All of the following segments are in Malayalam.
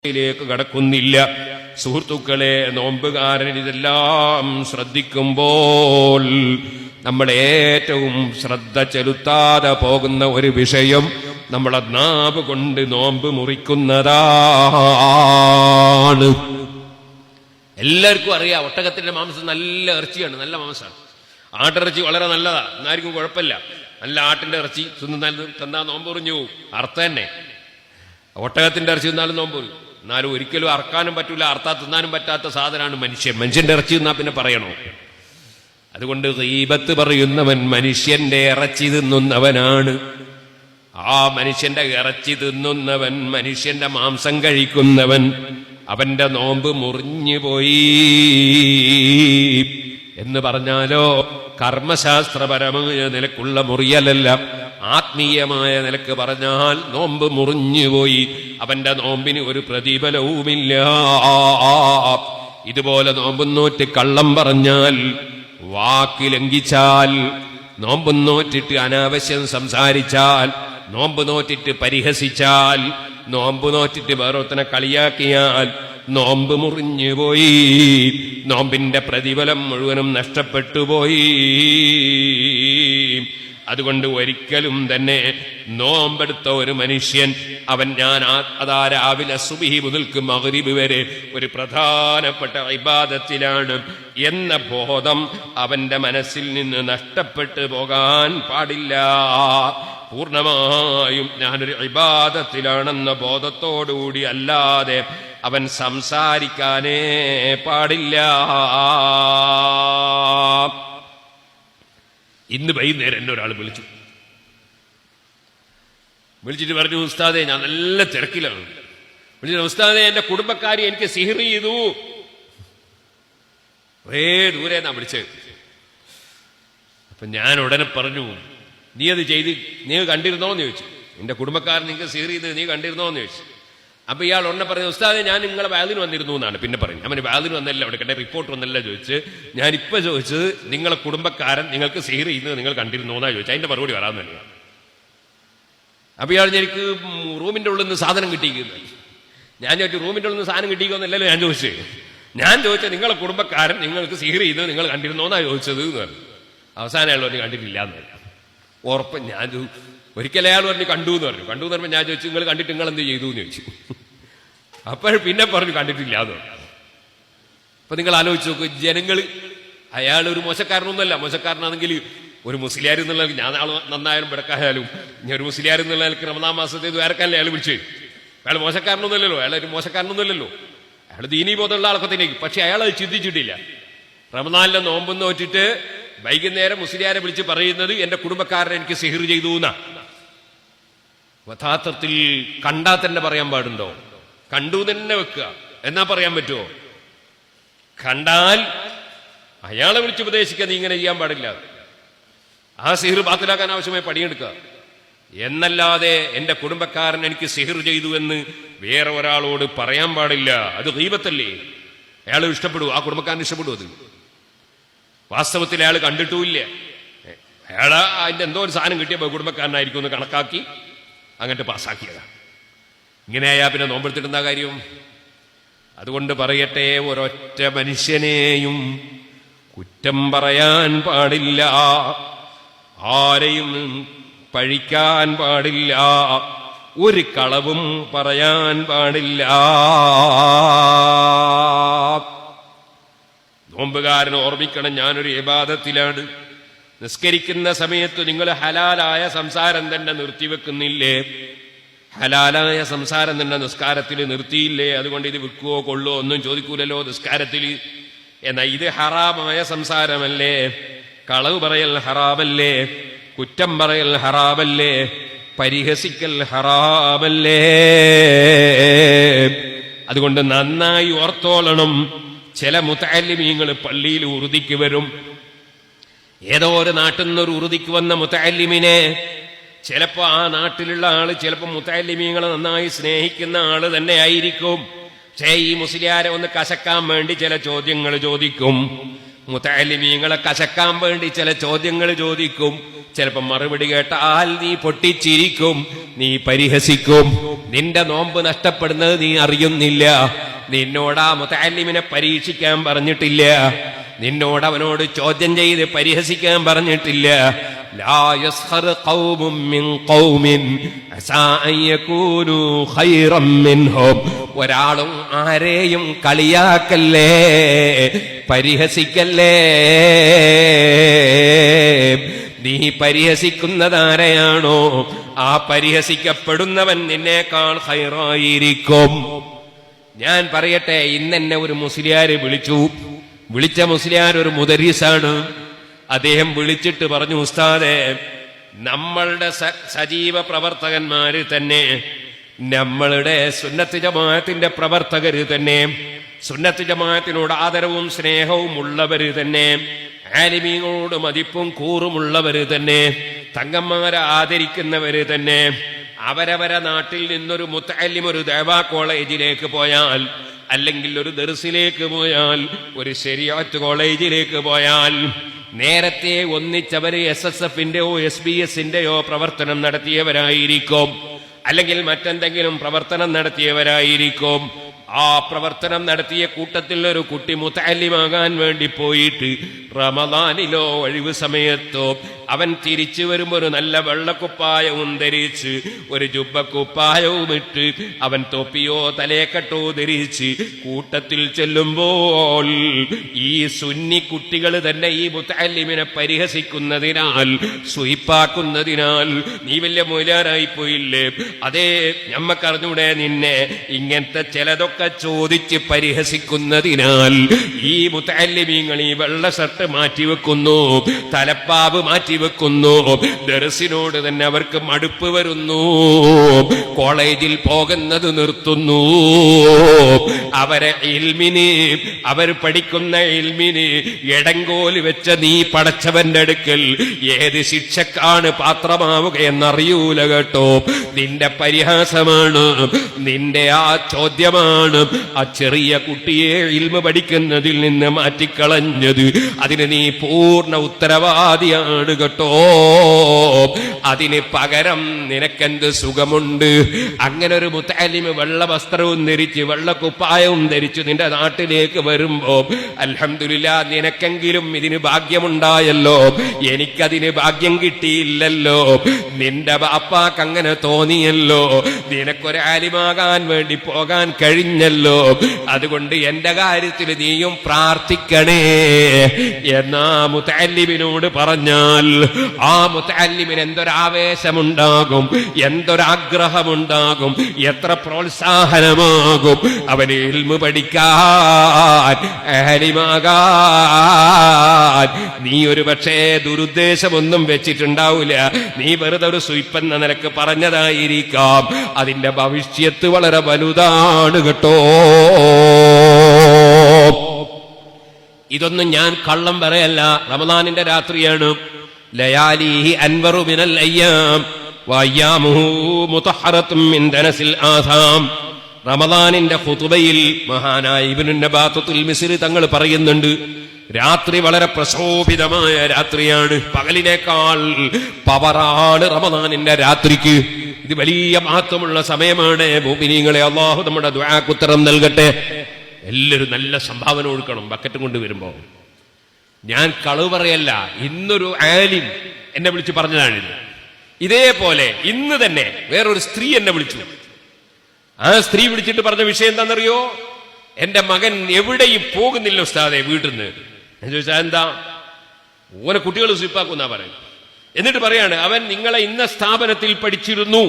ിലേക്ക് കടക്കുന്നില്ല. സുഹൃത്തുക്കളെ, നോമ്പുകാരൻ ഇതെല്ലാം ശ്രദ്ധിക്കുമ്പോൾ നമ്മൾ ഏറ്റവും ശ്രദ്ധ ചെലുത്താതെ പോകുന്ന ഒരു വിഷയം നമ്മളെ നാവ് കൊണ്ട് നോമ്പ് മുറിക്കുന്നതാണ്. എല്ലാവർക്കും അറിയാം, ഒട്ടകത്തിന്റെ മാംസം നല്ല ഇറച്ചിയാണ്, നല്ല മാംസമാണ്. ആട്ടിറച്ചി വളരെ നല്ലതാണ്, എന്നായിരിക്കും കുഴപ്പമില്ല. നല്ല ആട്ടിന്റെ ഇറച്ചി തന്നാ നോമ്പ് മുറിഞ്ഞു പോകും. അർത്ഥം തന്നെ. ഒട്ടകത്തിന്റെ ഇറച്ചി തിന്നാലും നോമ്പ് മുറിയും. എന്നാലും ഒരിക്കലും അറക്കാനും പറ്റൂല, അർത്താ തിന്നാനും പറ്റാത്ത സാധനമാണ് മനുഷ്യൻ. മനുഷ്യന്റെ ഇറച്ചി തിന്നാ പിന്നെ പറയണോ? അതുകൊണ്ട് ഗീബത്ത് പറയുന്നവൻ മനുഷ്യന്റെ ഇറച്ചി തിന്നുന്നവനാണ്. ആ മനുഷ്യന്റെ ഇറച്ചി തിന്നുന്നവൻ, മനുഷ്യന്റെ മാംസം കഴിക്കുന്നവൻ, അവന്റെ നോമ്പ് മുറിഞ്ഞു പോയി എന്ന് പറഞ്ഞാലോ കർമ്മശാസ്ത്രപരമായ നിലക്കുള്ള മുറിയലല്ല, ആത്മീയമായ നിലക്ക് പറഞ്ഞാൽ നോമ്പ് മുറിഞ്ഞുപോയി, അവന്റെ നോമ്പിന് ഒരു പ്രതിഫലവുമില്ല. ഇതുപോലെ നോമ്പും നോറ്റ് കള്ളം പറഞ്ഞാൽ, വാക്ക് ലംഘിച്ചാൽ, നോമ്പും നോറ്റിട്ട് അനാവശ്യം സംസാരിച്ചാൽ, നോമ്പ് നോറ്റിട്ട് പരിഹസിച്ചാൽ, നോമ്പ് നോറ്റിട്ട് വേറൊരുത്തനെ കളിയാക്കിയാൽ നോമ്പ് മുറിഞ്ഞുപോയി, നോമ്പിന്റെ പ്രതിഫലം മുഴുവനും നഷ്ടപ്പെട്ടുപോയി. അതുകൊണ്ട് ഒരിക്കലും തന്നെ നോമ്പെടുത്ത ഒരു മനുഷ്യൻ അവൻ അതാ രാവിലെ സുബ്ഹി മുതൽക്ക് മഗ്രിബ് വരെ ഒരു പ്രധാനപ്പെട്ട ഇബാദത്തിലാണ് എന്ന ബോധം അവന്റെ മനസ്സിൽ നിന്ന് നഷ്ടപ്പെട്ടു പോകാൻ പാടില്ല. പൂർണ്ണമായും ഞാനൊരു ഇബാദത്തിലാണെന്ന ബോധത്തോടുകൂടി അല്ലാതെ അവൻ സംസാരിക്കാനേ പാടില്ല. ഇന്ന് വൈകുന്നേരം എന്നെ ഒരാൾ വിളിച്ചിട്ട് പറഞ്ഞു, ഉസ്താദേ ഞാൻ നല്ല തിരക്കിലാണ്. വിളിച്ചിട്ട്, ഉസ്താദേ എന്റെ കുടുംബക്കാരി എനിക്ക് സിഹിർ ചെയ്തു. ഒരേ ദൂരെ നാ വിളിച്ചത്. അപ്പൊ ഞാൻ ഉടനെ പറഞ്ഞു, നീ അത് ചെയ്ത് നീ കണ്ടിരുന്നോന്ന് ചോദിച്ചു. എന്റെ കുടുംബക്കാരൻ നിങ്ങൾക്ക് സിഹിർ ചെയ്ത് നീ കണ്ടിരുന്നോന്ന് ചോദിച്ചു. അപ്പൊ ഇയാൾ ഉടനെ പറഞ്ഞു, ഉസ്താദേ ഞാൻ നിങ്ങളെ വാലിന് വന്നിരുന്നു എന്നാണ്. പിന്നെ പറഞ്ഞു, അവന് വാലിന് വന്നല്ല, അവിടെ കണ്ട റിപ്പോർട്ട് വന്നല്ല ചോദിച്ച്. ഞാനിപ്പോ ചോദിച്ചത് നിങ്ങളെ കുടുംബക്കാരൻ നിങ്ങൾക്ക് സിഹിർ ചെയ്യുന്നത് നിങ്ങൾ കണ്ടിരുന്നോ എന്നാ ചോദിച്ചു. അതിന്റെ മറുപടി വരാമെന്ന് തന്നെയാണ്. അപ്പൊ ഇയാൾ എനിക്ക് റൂമിന്റെ ഉള്ളിൽ നിന്ന് സാധനം കിട്ടിയിരിക്കുന്നത്. ഞാൻ ചോദിച്ചു, റൂമിന്റെ ഉള്ളിൽ നിന്ന് സാധനം കിട്ടിയെന്നല്ലല്ലോ ഞാൻ ചോദിച്ചത്. ഞാൻ ചോദിച്ചത് നിങ്ങളെ കുടുംബക്കാരൻ നിങ്ങൾക്ക് സിഹിർ ചെയ്യുന്നത് നിങ്ങൾ കണ്ടിരുന്നോ എന്നാ ചോദിച്ചത് എന്ന് പറഞ്ഞു. അവസാനം അയാൾ പറഞ്ഞു കണ്ടിട്ടില്ല എന്ന് പറഞ്ഞു. ഉറപ്പ് ഞാൻ ഒരിക്കലും അയാൾ പറഞ്ഞു കണ്ടു എന്ന് പറഞ്ഞു. കണ്ടു എന്ന് പറഞ്ഞപ്പോൾ ഞാൻ ചോദിച്ചു, നിങ്ങൾ കണ്ടിട്ട് നിങ്ങൾ എന്ത് ചെയ്തു എന്ന് ചോദിച്ചു. അപ്പോൾ പിന്നെ പറഞ്ഞു കണ്ടിട്ടില്ല എന്ന് പറഞ്ഞു. അപ്പൊ നിങ്ങൾ ആലോചിച്ച് നോക്ക്, ജനങ്ങൾ അയാൾ ഒരു മോശക്കാരനൊന്നുമല്ല. മോശക്കാരനാണെങ്കിൽ ഒരു മുസ്ലിയാർ എന്നുള്ള ഞാൻ ആൾ നന്നായാലും പിടക്കായാലും ഞാൻ ഒരു മുസ്ലിയാർ എന്നുള്ള റമദാൻ മാസത്തെ വേറെക്കല്ലേ അയാൾ വിളിച്ചത്. അയാൾ മോശക്കാരനൊന്നുമല്ലല്ലോ, അയാൾ ഒരു മോശക്കാരനൊന്നുമല്ലല്ലോ, അയാൾ ദീനീ ബോധമുള്ള ആളൊക്കെ തന്നെ. പക്ഷെ അയാൾ അത് ചിന്തിച്ചിട്ടില്ല. റമദാനിലെ നോമ്പെന്ന് നോറ്റിട്ട് വൈകുന്നേരം മുസ്ലിയാരെ വിളിച്ച് പറയുന്നത് എന്റെ കുടുംബക്കാരൻ എനിക്ക് സിഹിർ ചെയ്തു എന്നാ. യഥാർത്ഥത്തിൽ കണ്ടാൽ തന്നെ പറയാൻ പാടുണ്ടോ? കണ്ടു തന്നെ വെക്കുക എന്നാ പറയാൻ പറ്റുമോ? കണ്ടാൽ അയാളെ വിളിച്ച് ഉപദേശിക്കാൻ നീ ഇങ്ങനെ ചെയ്യാൻ പാടില്ല. ആ സിഹിർ ബാത്തിലാക്കാൻ ആവശ്യമായി പണിയെടുക്കുക എന്നല്ലാതെ എന്റെ കുടുംബക്കാരൻ എനിക്ക് സിഹിർ ചെയ്തു എന്ന് വേറെ ഒരാളോട് പറയാൻ പാടില്ല. അത് ഗീബത്തല്ലേ? അയാൾ ഇഷ്ടപ്പെടുവോ? ആ കുടുംബക്കാരൻ ഇഷ്ടപ്പെടുവോ? അത് വാസ്തവത്തിൽ അയാൾ കണ്ടിട്ടുമില്ല. അയാൾ അതിന്റെ എന്തോ ഒരു സാധനം കിട്ടിയപ്പോൾ കുടുംബക്കാരനായിരിക്കും എന്ന് കണക്കാക്കി അങ്ങോട്ട് പാസ്സാക്കിയതാണ്. ഇങ്ങനെയായാ പിന്നെ നോമ്പെടുത്തിട്ടെന്താ കാര്യം? അതുകൊണ്ട് പറയട്ടെ, ഒരൊറ്റ മനുഷ്യനെയും കുറ്റം പറയാൻ പാടില്ല, ആരെയും പഴിക്കാൻ പാടില്ല, ഒരു കളവും പറയാൻ പാടില്ല. നോമ്പുകാരൻ ഓർമ്മിക്കണം, ഞാനൊരു ഇബാദത്തിലാണ്. നിസ്കരിക്കുന്ന സമയത്ത് നിങ്ങൾ ഹലാലായ സംസാരം തന്നെ നിർത്തിവെക്കുന്നില്ലേ? ഹലാലായ സംസാരം തന്നെ നിസ്കാരത്തിൽ നിർത്തിയില്ലേ? അതുകൊണ്ട് ഇത് വിൽക്കുവോ കൊള്ളുവോ ഒന്നും ചോദിക്കൂലല്ലോ നിസ്കാരത്തിൽ. എന്നാൽ ഇത് ഹറാമായ സംസാരമല്ലേ? കളവ് പറയൽ ഹറാമല്ലേ? കുറ്റം പറയൽ ഹറാമല്ലേ? പരിഹസിക്കൽ ഹറാമല്ലേ? അതുകൊണ്ട് നന്നായി ഓർത്തോളണം. ചില മുതഅല്ലിമീങ്ങൾ പള്ളിയിൽ ഉറുദിക്ക് വരും. ഏതോ ഒരു നാട്ടിൽ നിന്നൊരു ഉറുദിക്ക് വന്ന മുതഅല്ലിമിനെ ചിലപ്പോ ആ നാട്ടിലുള്ള ആള് ചിലപ്പോ മുതഅല്ലിമീങ്ങളെ നന്നായി സ്നേഹിക്കുന്ന ആള് തന്നെ ആയിരിക്കും. പക്ഷേ ഈ മുസ്ലിയാരെ ഒന്ന് കശക്കാൻ വേണ്ടി ചില ചോദ്യങ്ങൾ ചോദിക്കും. മുതഅല്ലിമീങ്ങളെ കശക്കാൻ വേണ്ടി ചില ചോദ്യങ്ങൾ ചോദിക്കും. ചിലപ്പം മറുപടി കേട്ടാൽ നീ പൊട്ടിച്ചിരിക്കും, നീ പരിഹസിക്കും. നിന്റെ നോമ്പ് നഷ്ടപ്പെടുന്നത് നീ അറിയുന്നില്ല. നിന്നോട് ആ മുതഅല്ലിമിനെ പരീക്ഷിക്കാൻ പറഞ്ഞിട്ടില്ല, നിന്നോട് അവനോട് ചോദ്യം ചെയ്ത് പരിഹസിക്കാൻ പറഞ്ഞിട്ടില്ല. ലാ യസ്ഖർ ഖൗമും മിൻ ഖൗമിൻ അസാ അൻ യകൂനു ഖൈറൻ മിൻഹും. ഒരാളും ആരെയും കളിയാക്കല്ലേ, പരിഹസിക്കല്ലേ. നീ പരിഹസിക്കുന്നതാരെയാണോ ആ പരിഹസിക്കപ്പെടുന്നവൻ നിന്നേക്കാൾ ഖൈറായിരിക്കും. ഞാൻ പറയട്ടെ, ഇന്നെന്നെ ഒരു മുസ്ലിയാര് വിളിച്ച മുസ്ലിയാർ ഒരു മുദരിസാണ്. അദ്ദേഹം വിളിച്ചിട്ട് പറഞ്ഞു, ഉസ്താദേ, നമ്മളുടെ സജീവ പ്രവർത്തകന്മാര് തന്നെ, നമ്മളുടെ സുന്നത്ത് ജമാഅത്തിന്റെ പ്രവർത്തകര് തന്നെ, സുന്നത്ത് ജമാഅത്തിനോട് ആദരവും സ്നേഹവും ഉള്ളവര് തന്നെ, ആലിമീങ്ങളോട് മതിപ്പും കൂറുമുള്ളവര് തന്നെ, തങ്ങന്മാരെ ആദരിക്കുന്നവര് തന്നെ, അവരവരെ നാട്ടിൽ നിന്നൊരു മുത്തഅല്ലിം ഒരു ദഅവാ കോളേജിലേക്ക് പോയാൽ, അല്ലെങ്കിൽ ഒരു ദർസിലേക്ക് പോയാൽ, ഒരു ശരിയത്ത് കോളേജിലേക്ക് പോയാൽ, നേരത്തെ ഒന്നിച്ചവര് SSFന്റെയോ SBS-ന്റെയോ പ്രവർത്തനം നടത്തിയവരായിരിക്കും, അല്ലെങ്കിൽ മറ്റെന്തെങ്കിലും പ്രവർത്തനം നടത്തിയവരായിരിക്കും. ആ പ്രവർത്തനം നടത്തിയ കൂട്ടത്തിൽ ഒരു കുട്ടി മുതഅല്ലിമാകാൻ വേണ്ടി പോയിട്ട് റമദാനിലോ ഒഴിവ് സമയത്തോ അവൻ തിരിച്ചു വരുമ്പോൾ ഒരു നല്ല വെള്ളക്കുപ്പായവും ധരിച്ച്, ഒരു ജുബ്ബക്കുപ്പായവും ഇട്ട്, അവൻ തൊപ്പിയോ തലേക്കെട്ടോ ധരിച്ച് കൂട്ടത്തിൽ ചെല്ലുമ്പോൾ ഈ സുന്നി കുട്ടികൾ തന്നെ ഈ മുതഅല്ലിമിനെ പരിഹസിക്കുന്നതിനാൽ, സുയിപ്പാക്കുന്നതിനാൽ, നീ വലിയ മൊയിലാരായി പോയില്ലേ, അതേ ഞമ്മക്കറിഞ്ഞൂടെ നിന്നെ, ഇങ്ങനത്തെ ചിലതൊക്കെ ചോദിച്ച് പരിഹസിക്കുന്നതിനാൽ ഈ മുതഅല്ലിമീങ്ങൾ ഈ വെള്ള ഷർട്ട് മാറ്റിവെക്കുന്നു, തലപ്പാവ് മാറ്റിവെക്കുന്നു, ദർസിനോട് തന്നെ അവർക്ക് മടുപ്പ് വരുന്നു, കോളേജിൽ പോകുന്നത് നിർത്തുന്നു. അവരെ ഇൽമിന്, അവർ പഠിക്കുന്ന ഇൽമിന് എടങ്കോല് വെച്ച നീ പടച്ചവന്റെ അടുക്കൽ ഏത് ശിക്ഷക്കാണ് പാത്രമാവുകയെന്നറിയൂല കേട്ടോ. നിന്റെ പരിഹാസമാണ്, നിന്റെ ആ ചോദ്യമാണ് ആ ചെറിയ കുട്ടിയെ ഇൽമ പഠിക്കുന്നതിൽ നിന്ന് മാറ്റിക്കളഞ്ഞത്. അതിന് നീ പൂർണ്ണ ഉത്തരവാദിയാണ് കേട്ടോ. അതിന് പകരം നിനക്കെന്ത് സുഖമുണ്ട്? അങ്ങനെ ഒരു മുതഅല്ലിം വെള്ള വസ്ത്രവും ധരിച്ച് വെള്ള കുപ്പായവും ധരിച്ചു നിന്റെ നാട്ടിലേക്ക് വരുമ്പോ അൽഹംദുലില്ലാ, നിനക്കെങ്കിലും ഇതിന് ഭാഗ്യമുണ്ടായല്ലോ, എനിക്കതിന് ഭാഗ്യം കിട്ടിയില്ലല്ലോ. നിന്റെ ബാപ്പാക്ക് അങ്ങനെ തോന്നിയല്ലോ, നിനക്കൊരു ആലിമാകാൻ വേണ്ടി പോകാൻ കഴിഞ്ഞല്ലോ. അതുകൊണ്ട് എന്റെ കാര്യത്തിൽ നീയും പ്രാർത്ഥിക്കണേ എന്നാ മുതഅല്ലിമിനോട് പറഞ്ഞാൽ ആ മുതഅല്ലിമിന് എന്തൊരാവേശമുണ്ടാകും, എന്തൊരാഗ്രഹമുണ്ടാകും, എത്ര പ്രോത്സാഹനമാകും അവന് ഇൽമു പഠിക്കാൻ, ആലിമാകാൻ. നീ ഒരു പക്ഷേ ദുരുദ്ദേശമൊന്നും വെച്ചിട്ടുണ്ടാവില്ല, നീ വെറുതെ ഒരു സുയിപ്പെന്ന നിലക്ക് പറഞ്ഞതായിരിക്കാം. അതിന്റെ ഭവിഷ്യത്ത് വളരെ വലുതാണ് കേട്ടോ. ഇതൊന്നും ഞാൻ കള്ളം പറയല്ല. റമദാനിന്റെ രാത്രിയാണ്. ലയാലിഹി അൻവറു മിനൽ അയ്യാം വഅയ്യാമുഹു മുതഹറത്തും മിൻ ദനസിൽ ആസാം. റമദാനിന്റെ ഖുതുബയിൽ മഹാനായ ഇബ്നു നബാത്തുൽ മിസ്രി തങ്ങൾ പറയുന്നുണ്ട്, രാത്രി വളരെ പ്രശോഭിതമായ രാത്രിയാണ്, പകലിനേക്കാൾ പവറാണ് റമദാനിന്റെ രാത്രിക്ക്. ഇത് വലിയ മഹത്വമുള്ള സമയമാണ്. മുഅ്മിനീങ്ങളെ, അല്ലാഹു നമ്മുടെ ദുആക്ക് ഉത്തരം നൽകട്ടെ. എല്ലാവരും നല്ല സംഭാവന കൊടുക്കണം ബക്കറ്റ് കൊണ്ടുവരുമ്പോ. ഞാൻ കളവ് പറയല്ല, ഇന്നൊരു ആലിം എന്നെ വിളിച്ച് പറഞ്ഞതാണിത്. ഇതേപോലെ ഇന്ന് തന്നെ വേറൊരു സ്ത്രീ എന്നെ വിളിച്ചു. ആ സ്ത്രീ വിളിച്ചിട്ട് പറഞ്ഞ വിഷയം എന്താണെന്നറിയോ? എന്റെ മകൻ എവിടെയും പോകുന്നില്ല ഉസ്താദേ വീട്ടിൽ നിന്ന്. ഞാൻ ചോദിച്ചാൽ എന്താ? ഓനെ കുട്ടികൾ സ്വിപ്പാക്കുന്നാ പറയുന്നത്. എന്നിട്ട് പറയാണ്, അവൻ നിങ്ങളെ ഇന്ന സ്ഥാപനത്തിൽ പഠിച്ചിരുന്നു,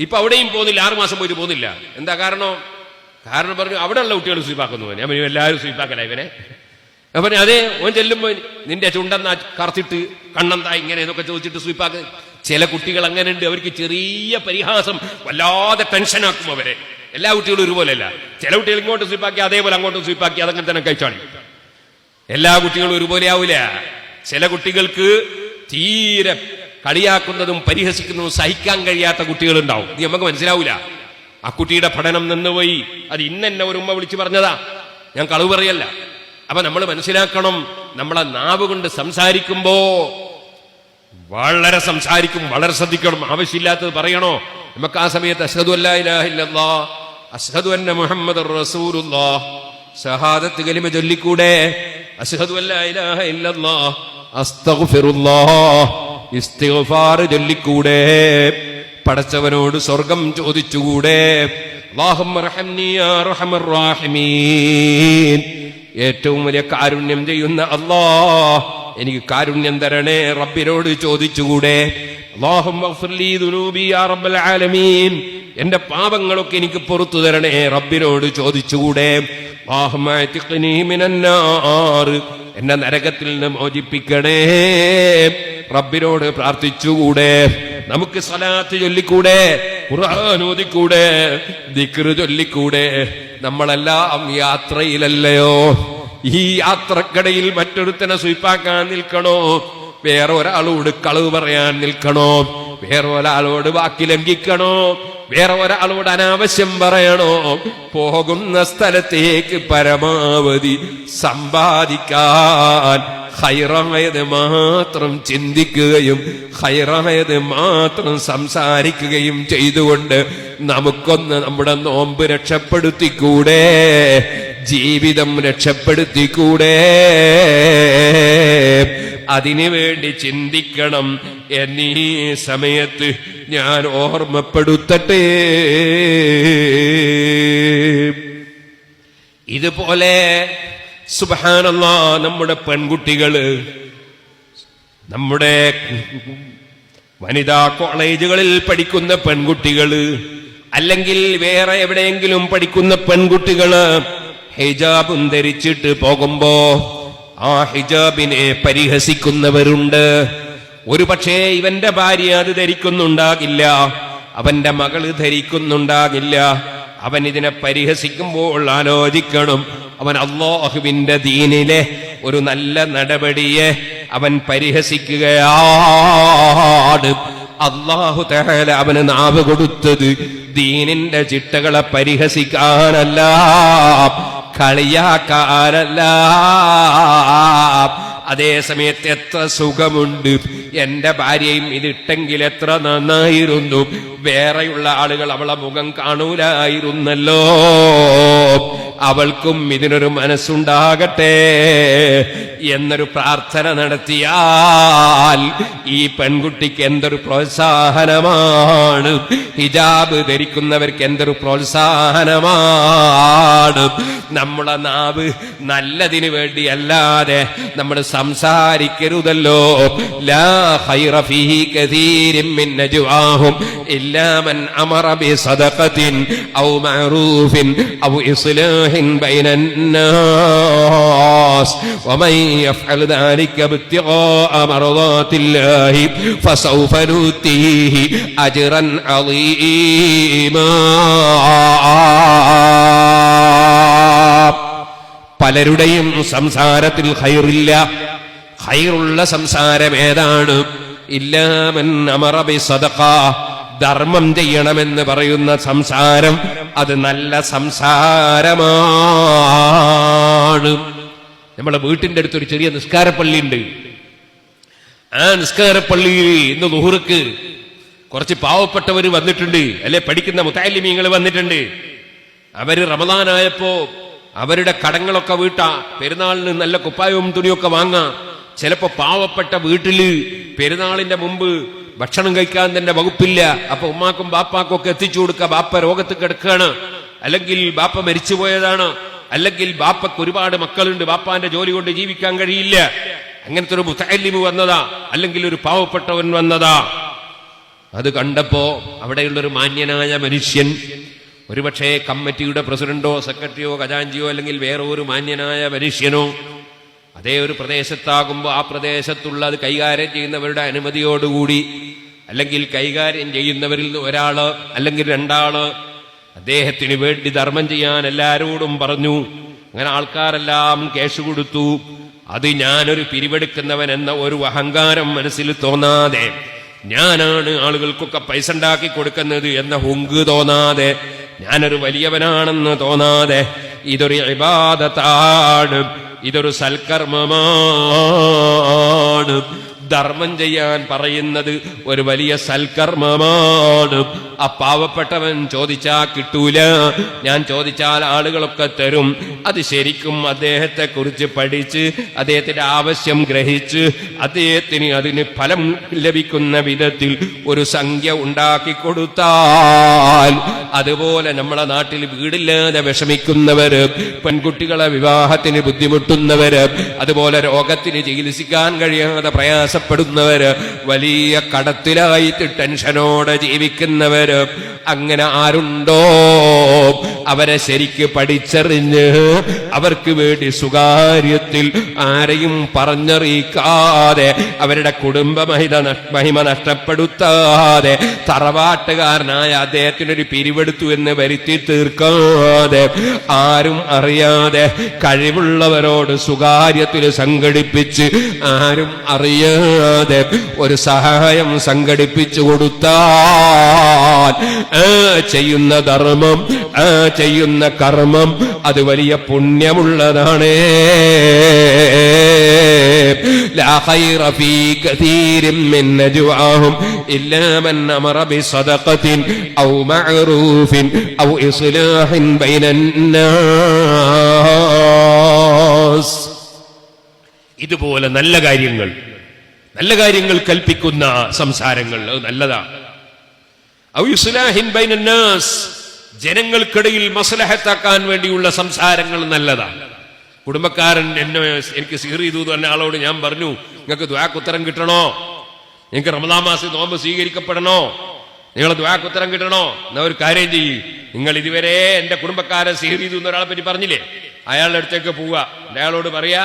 ഇപ്പൊ അവിടെയും പോകുന്നില്ല, 6 മാസം പോയിട്ട് പോകുന്നില്ല. എന്താ കാരണം? പറഞ്ഞു അവിടെയുള്ള കുട്ടികൾ സ്വീപ്പാക്കുന്നു. ഞാൻ എല്ലാവരും സ്വീപ്പാക്കല ഇവനെ. അപ്പൊ അതേ, ഓൻ ചെല്ലുമ്പോ നിന്റെ ചുണ്ടെന്നാ കറുത്തിട്ട് കണ്ണെന്താ ഇങ്ങനെ എന്നൊക്കെ ചോദിച്ചിട്ട് സ്വീപ്പാക്ക്. ചില കുട്ടികൾ അങ്ങനെ ഉണ്ട്, അവർക്ക് ചെറിയ പരിഹാസം വല്ലാതെ ടെൻഷനാക്കും അവരെ. എല്ലാ കുട്ടികളും ഒരുപോലെയല്ല. ചില കുട്ടികൾ ഇങ്ങോട്ട് സ്വീപ്പാക്കി അതേപോലെ അങ്ങോട്ടും സ്വീപ്പാക്കി അതങ്ങനെ തന്നെ കഴിച്ചാണ്. എല്ലാ കുട്ടികളും ഒരുപോലെ ആവൂല. ചില കുട്ടികൾക്ക് തീരെ കളിയാക്കുന്നതും പരിഹസിക്കുന്നതും സഹിക്കാൻ കഴിയാത്ത കുട്ടികളുണ്ടാവും. ഇത് നമുക്ക് മനസ്സിലാവൂല. ആ കുട്ടിയുടെ പഠനം നിന്നുപോയി. അത് ഇന്നെന്നെ ഒരു ഉമ്മ വിളിച്ചു പറഞ്ഞതാ, ഞാൻ കളവ് പറയല്ല. അപ്പൊ നമ്മൾ മനസ്സിലാക്കണം, നമ്മളെ നാവ് കൊണ്ട് സംസാരിക്കുമ്പോ വളരെ സംസാരിക്കും, വളരെ ശ്രദ്ധിക്കണം. ആവശ്യമില്ലാത്തത് പറയണോ? നമുക്ക് ആ സമയത്ത് അശ്ഹദു അല്ലാ ഇലാഹ ഇല്ലല്ലാഹ് അശ്ഹദു അന്ന മുഹമ്മദുർ റസൂലുള്ളാഹ് ഷഹാദത്ത് കലിമ ചൊല്ലിക്കൂടെ? അശ്ഹദു അല്ലാ ഇലാഹ ഇല്ലല്ലാഹ് അസ്തഗ്ഫിറുല്ലാഹ് ഇസ്തിഗ്ഫാർ ചൊല്ലിക്കൂടെ? പടച്ചവനോട് സ്വർഗം ചോദിച്ചുകൂടെ? അല്ലാഹുമ്മ റഹംനി യാ അർഹമർ റഹീമീൻ, ഏറ്റവും വലിയ കാരുണ്യം ചെയ്യുന്ന അല്ലാഹ് എനിക്ക് കാരുണ്യം തരണേ, റബ്ബിനോട് ചോദിച്ചുകൂടെ? അല്ലാഹുമ്മ ഗ്ഫിർലി ദുനൂബി യാ റബ്ബൽ ആലമീൻ, എന്റെ പാപങ്ങളൊക്കെ എനിക്ക് പുറത്തു തരണേ, റബ്ബിനോട് ചോദിച്ചുകൂടെ? അല്ലാഹുമ്മ അഅ്തിഖ്നി മിനന്നാർ, എന്നെ നരകത്തിൽ നിന്ന് മോചിപ്പിക്കണേ, റബ്ബിനോട് പ്രാർത്ഥിച്ചുകൂടെ? നമുക്ക് സ്വലാത്ത് ചൊല്ലിക്കൂടെ? ഖുർആൻ ഓതിക്കൂടെ? ദിക്ർ ചൊല്ലിക്കൂടെ? നമ്മളെല്ലാം യാത്രയിലല്ലയോ? ഈ യാത്രക്കടയിൽ മറ്റൊരുത്തനെ സ്വീപ്പാക്കാൻ നിൽക്കണോ? വേറെ ഒരാളോട് കളവ് പറയാൻ നിൽക്കണോ? വേറെ ഒരാളോട് വാക്ക് ലംഘിക്കണോ? വേറെ ഒരാളോട് അനാവശ്യം പറയണോ? പോകുന്ന സ്ഥലത്തേക്ക് പരമാവധി സമ്പാദിക്കാൻ ഖൈറായത് മാത്രം ചിന്തിക്കുകയും ഖൈറായത് മാത്രം സംസാരിക്കുകയും ചെയ്തുകൊണ്ട് നമുക്കൊന്ന് നമ്മുടെ നോമ്പ് രക്ഷപ്പെടുത്തിക്കൂടെ? ജീവിതം രക്ഷപ്പെടുത്തിക്കൂടെ? അതിനു വേണ്ടി ചിന്തിക്കണം. എന്നീ സമയത്ത് ഞാൻ ഓർമ്മപ്പെടുത്തട്ടെ, ഇതുപോലെ സുബ്ഹാനല്ലാഹ് നമ്മുടെ പെൺകുട്ടികള്, നമ്മുടെ വനിതാ കോളേജുകളിൽ പഠിക്കുന്ന പെൺകുട്ടികള്, അല്ലെങ്കിൽ വേറെ എവിടെയെങ്കിലും പഠിക്കുന്ന പെൺകുട്ടികള് ഹിജാബും ധരിച്ചിട്ട് പോകുമ്പോ ആ ഹിജാബിനെ പരിഹസിക്കുന്നവരുണ്ട്. ഒരു പക്ഷേ ഇവന്റെ ഭാര്യ അത് ധരിക്കുന്നുണ്ടാകില്ല, അവന്റെ മകള് ധരിക്കുന്നുണ്ടാകില്ല. അവൻ ഇതിനെ പരിഹസിക്കുമ്പോൾ ആലോചിക്കണം, അവൻ അല്ലാഹുവിന്റെ ദീനിലെ ഒരു നല്ല നടപടിയെ അവൻ പരിഹസിക്കുകയാണ്. അല്ലാഹു തആല അവന് നാവ് കൊടുത്തത് ദീനിന്റെ ചിട്ടകളെ പരിഹസിക്കാനല്ല, കളിയാക്കാനല്ല. അതേ സമയത്ത് എത്ര സുഖമുണ്ട്, എന്റെ ഭാര്യയും ഇതിട്ടെങ്കിൽ എത്ര നന്നായിരുന്നു, വേറെയുള്ള ആളുകൾ അവളെ മുഖം കാണൂലായിരുന്നല്ലോ, അവൾക്കും ഇതിനൊരു മനസ്സുണ്ടാകട്ടെ എന്നൊരു പ്രാർത്ഥന നടത്തിയാൽ ഈ പെൺകുട്ടിക്ക് എന്തൊരു പ്രോത്സാഹനമാണ്, ഹിജാബ് ധരിക്കുന്നവർക്ക് എന്തൊരു പ്രോത്സാഹനമാണ്. നമ്മളെ നാവ് നല്ലതിനു വേണ്ടിയല്ലാതെ നമ്മൾ സംസാരിക്കരുതല്ലോ. ലാ ഖൈറ ഫീഹി കസീരിൻ മിൻ നജ്വാഹും ഇല്ലാ മൻ അമറ ബിസദഖത്തിൻ ഔ മഅറൂഫിൻ ഔ ഇസ്ലാഹിൻ ബൈനൻ നാസ് വമൻ യഫ്അൽ ദാലിക ഇബ്തിഗാഅ മർളാത്തില്ലാഹി ഫസൗഫ നൂതീഹി അജ്റൻ അളീമാ. പലരുടെയും സംസാരത്തിൽ ഖൈറില്ല. ഖൈറുള്ള സംസാരം ഏതാണ്? ഇല്ലാ മൻ അമറ ബിസദഖ, ധർമ്മം ചെയ്യണമെന്ന് പറയുന്ന സംസാരം, അത് നല്ല സംസാരമാണ്. നമ്മളെ വീട്ടിന്റെ അടുത്തൊരു ചെറിയ നിസ്കാരപ്പള്ളി ഉണ്ട്. ആ നിസ്കാരപ്പള്ളിയിൽ ഇന്ന് ളുഹ്ർക്ക് കുറച്ച് പാവപ്പെട്ടവർ വന്നിട്ടുണ്ട്, അല്ലെ പഠിക്കുന്ന മുതഅല്ലിമീങ്ങൾ വന്നിട്ടുണ്ട്. അവര് റമദാനായപ്പോ അവരുടെ കടങ്ങളൊക്കെ വീട്ടാ, പെരുന്നാളിന് നല്ല കുപ്പായവും തുണിയൊക്കെ വാങ്ങാം. ചിലപ്പോ പാവപ്പെട്ട വീട്ടില് പെരുന്നാളിന്റെ മുമ്പ് ഭക്ഷണം കഴിക്കാൻ തന്നെ വകുപ്പില്ല. അപ്പൊ ഉമ്മാക്കും ബാപ്പാക്കും ഒക്കെ എത്തിച്ചു കൊടുക്കുക. ബാപ്പ രോഗത്ത് കിടക്കുകയാണ്, അല്ലെങ്കിൽ ബാപ്പ മരിച്ചുപോയതാണ്, അല്ലെങ്കിൽ ബാപ്പക്ക് ഒരുപാട് മക്കളുണ്ട്, ബാപ്പാന്റെ ജോലി കൊണ്ട് ജീവിക്കാൻ കഴിയില്ല. അങ്ങനത്തെ ഒരു മുതഅല്ലിമ് വന്നതാ, അല്ലെങ്കിൽ ഒരു പാവപ്പെട്ടവൻ വന്നതാ. അത് കണ്ടപ്പോ അവിടെയുള്ളൊരു മാന്യനായ മനുഷ്യൻ, ഒരുപക്ഷെ കമ്മിറ്റിയുടെ പ്രസിഡന്റോ സെക്രട്ടറിയോ ഖജാൻജിയോ അല്ലെങ്കിൽ വേറെ ഒരു മാന്യനായ മനുഷ്യനോ, അതേ ഒരു പ്രദേശത്താകുമ്പോൾ ആ പ്രദേശത്തുള്ള അത് കൈകാര്യം ചെയ്യുന്നവരുടെ അനുമതിയോടുകൂടി, അല്ലെങ്കിൽ കൈകാര്യം ചെയ്യുന്നവരിൽ ഒരാള് അല്ലെങ്കിൽ രണ്ടാള് അദ്ദേഹത്തിന് വേണ്ടി ധർമ്മം ചെയ്യാൻ എല്ലാരോടും പറഞ്ഞു. അങ്ങനെ ആൾക്കാരെല്ലാം കേസ് കൊടുത്തു. അത് ഞാനൊരു പിരിവെടുക്കുന്നവൻ എന്ന ഒരു അഹങ്കാരം മനസ്സിൽ തോന്നാതെ, ഞാനാണ് ആളുകൾക്കൊക്കെ പൈസ ഉണ്ടാക്കി കൊടുക്കുന്നത് എന്ന ഹുങ്ക് തോന്നാതെ, ഞാനൊരു വലിയവനാണെന്ന് തോന്നാതെ, ഇതൊരു ഇബാദത്താണ്, ഇതൊരു സൽക്കർമ്മമാണ്, ധർമ്മം ചെയ്യാൻ പറയുന്നത് ഒരു വലിയ സൽക്കർമ്മമാണ്. ആ പാവപ്പെട്ടവൻ ചോദിച്ചാൽ കിട്ടൂല, ഞാൻ ചോദിച്ചാൽ ആളുകളൊക്കെ തരും. അത് ശരിക്കും അദ്ദേഹത്തെ കുറിച്ച് പഠിച്ച് അദ്ദേഹത്തിന്റെ ആവശ്യം ഗ്രഹിച്ച് അദ്ദേഹത്തിന് അതിന് ഫലം ലഭിക്കുന്ന വിധത്തിൽ ഒരു സംഖ്യ ഉണ്ടാക്കി കൊടുത്താൽ, അതുപോലെ നമ്മളെ നാട്ടിൽ വീടില്ലാതെ വിഷമിക്കുന്നവര്, പെൺകുട്ടികളെ വിവാഹത്തിന് ബുദ്ധിമുട്ടുന്നവര്, അതുപോലെ രോഗത്തിന് ചികിത്സിക്കാൻ കഴിയാതെ പ്രയാസപ്പെടുന്നവര്, വലിയ കടത്തിലായിട്ട് ടെൻഷനോടെ ജീവിക്കുന്നവര്, അങ്ങനെ ആരുണ്ടോ അവരെ ശരിക്ക് പഠിച്ചറിഞ്ഞ് അവർക്ക് വേണ്ടി സ്വകാര്യത്തിൽ ആരെയും പറഞ്ഞറിയിക്കാതെ അവരുടെ കുടുംബ മഹിമ നഷ്ടപ്പെടുത്താതെ തറവാട്ടുകാരനായ അദ്ദേഹത്തിനൊരു പിരിവെടുത്തു എന്ന് വരുത്തി തീർക്കാതെ ആരും അറിയാതെ കഴിവുള്ളവരോട് സ്വകാര്യത്തിൽ സംഘടിപ്പിച്ച് ആരും അറിയാതെ ഒരു സഹായം സംഘടിപ്പിച്ചു കൊടുത്താൽ ചെയ്യുന്ന ധർമ്മം, ചെയ്യുന്ന കർമ്മം അത് വലിയ പുണ്യമുള്ളതാണ്. ലാ ഖൈറ ഫീ കസീരിൻ മിൻ നജ്വാഹും ഇല്ലാ മൻ അമറ ബിസദഖത്തിൻ ഔ മഅറൂഫിൻ ഔ ഇസ്ലാഹിൻ ബൈനൻ നാസ്. ഇതുപോലെ നല്ല കാര്യങ്ങൾ കൽപ്പിക്കുന്ന സംസാരങ്ങൾ നല്ലതാണ്. ഔ ഇസ്ലാഹിൻ ബൈനൻ നാസ്, ജനങ്ങൾക്കിടയിൽ മസ്ലഹത്താക്കാൻ വേണ്ടിയുള്ള സംസാരങ്ങൾ നല്ലതാണ്. കുടുംബക്കാരൻ എനിക്ക് സിഹർ ചെയ്തു എന്ന് പറഞ്ഞ ആളോട് ഞാൻ പറഞ്ഞു, നിങ്ങൾക്ക് ദുആക്ക് ഉത്തരം കിട്ടണോ, നിങ്ങൾക്ക് റമദാൻ മാസം നോമ്പ് സ്വീകരിക്കപ്പെടണോ, നിങ്ങൾ ദുആക്ക് ഉത്തരം കിട്ടണോ, എന്നാ ഒരു കാര്യം ചെയ്യ്, നിങ്ങൾ ഇതുവരെ എന്റെ കുടുംബക്കാരൻ സിഹർ ചെയ്തു എന്നൊരാളെ പറ്റി പറഞ്ഞില്ലേ, അയാളുടെ അടുത്തേക്ക് പോവുക, അയാളോട് പറയാ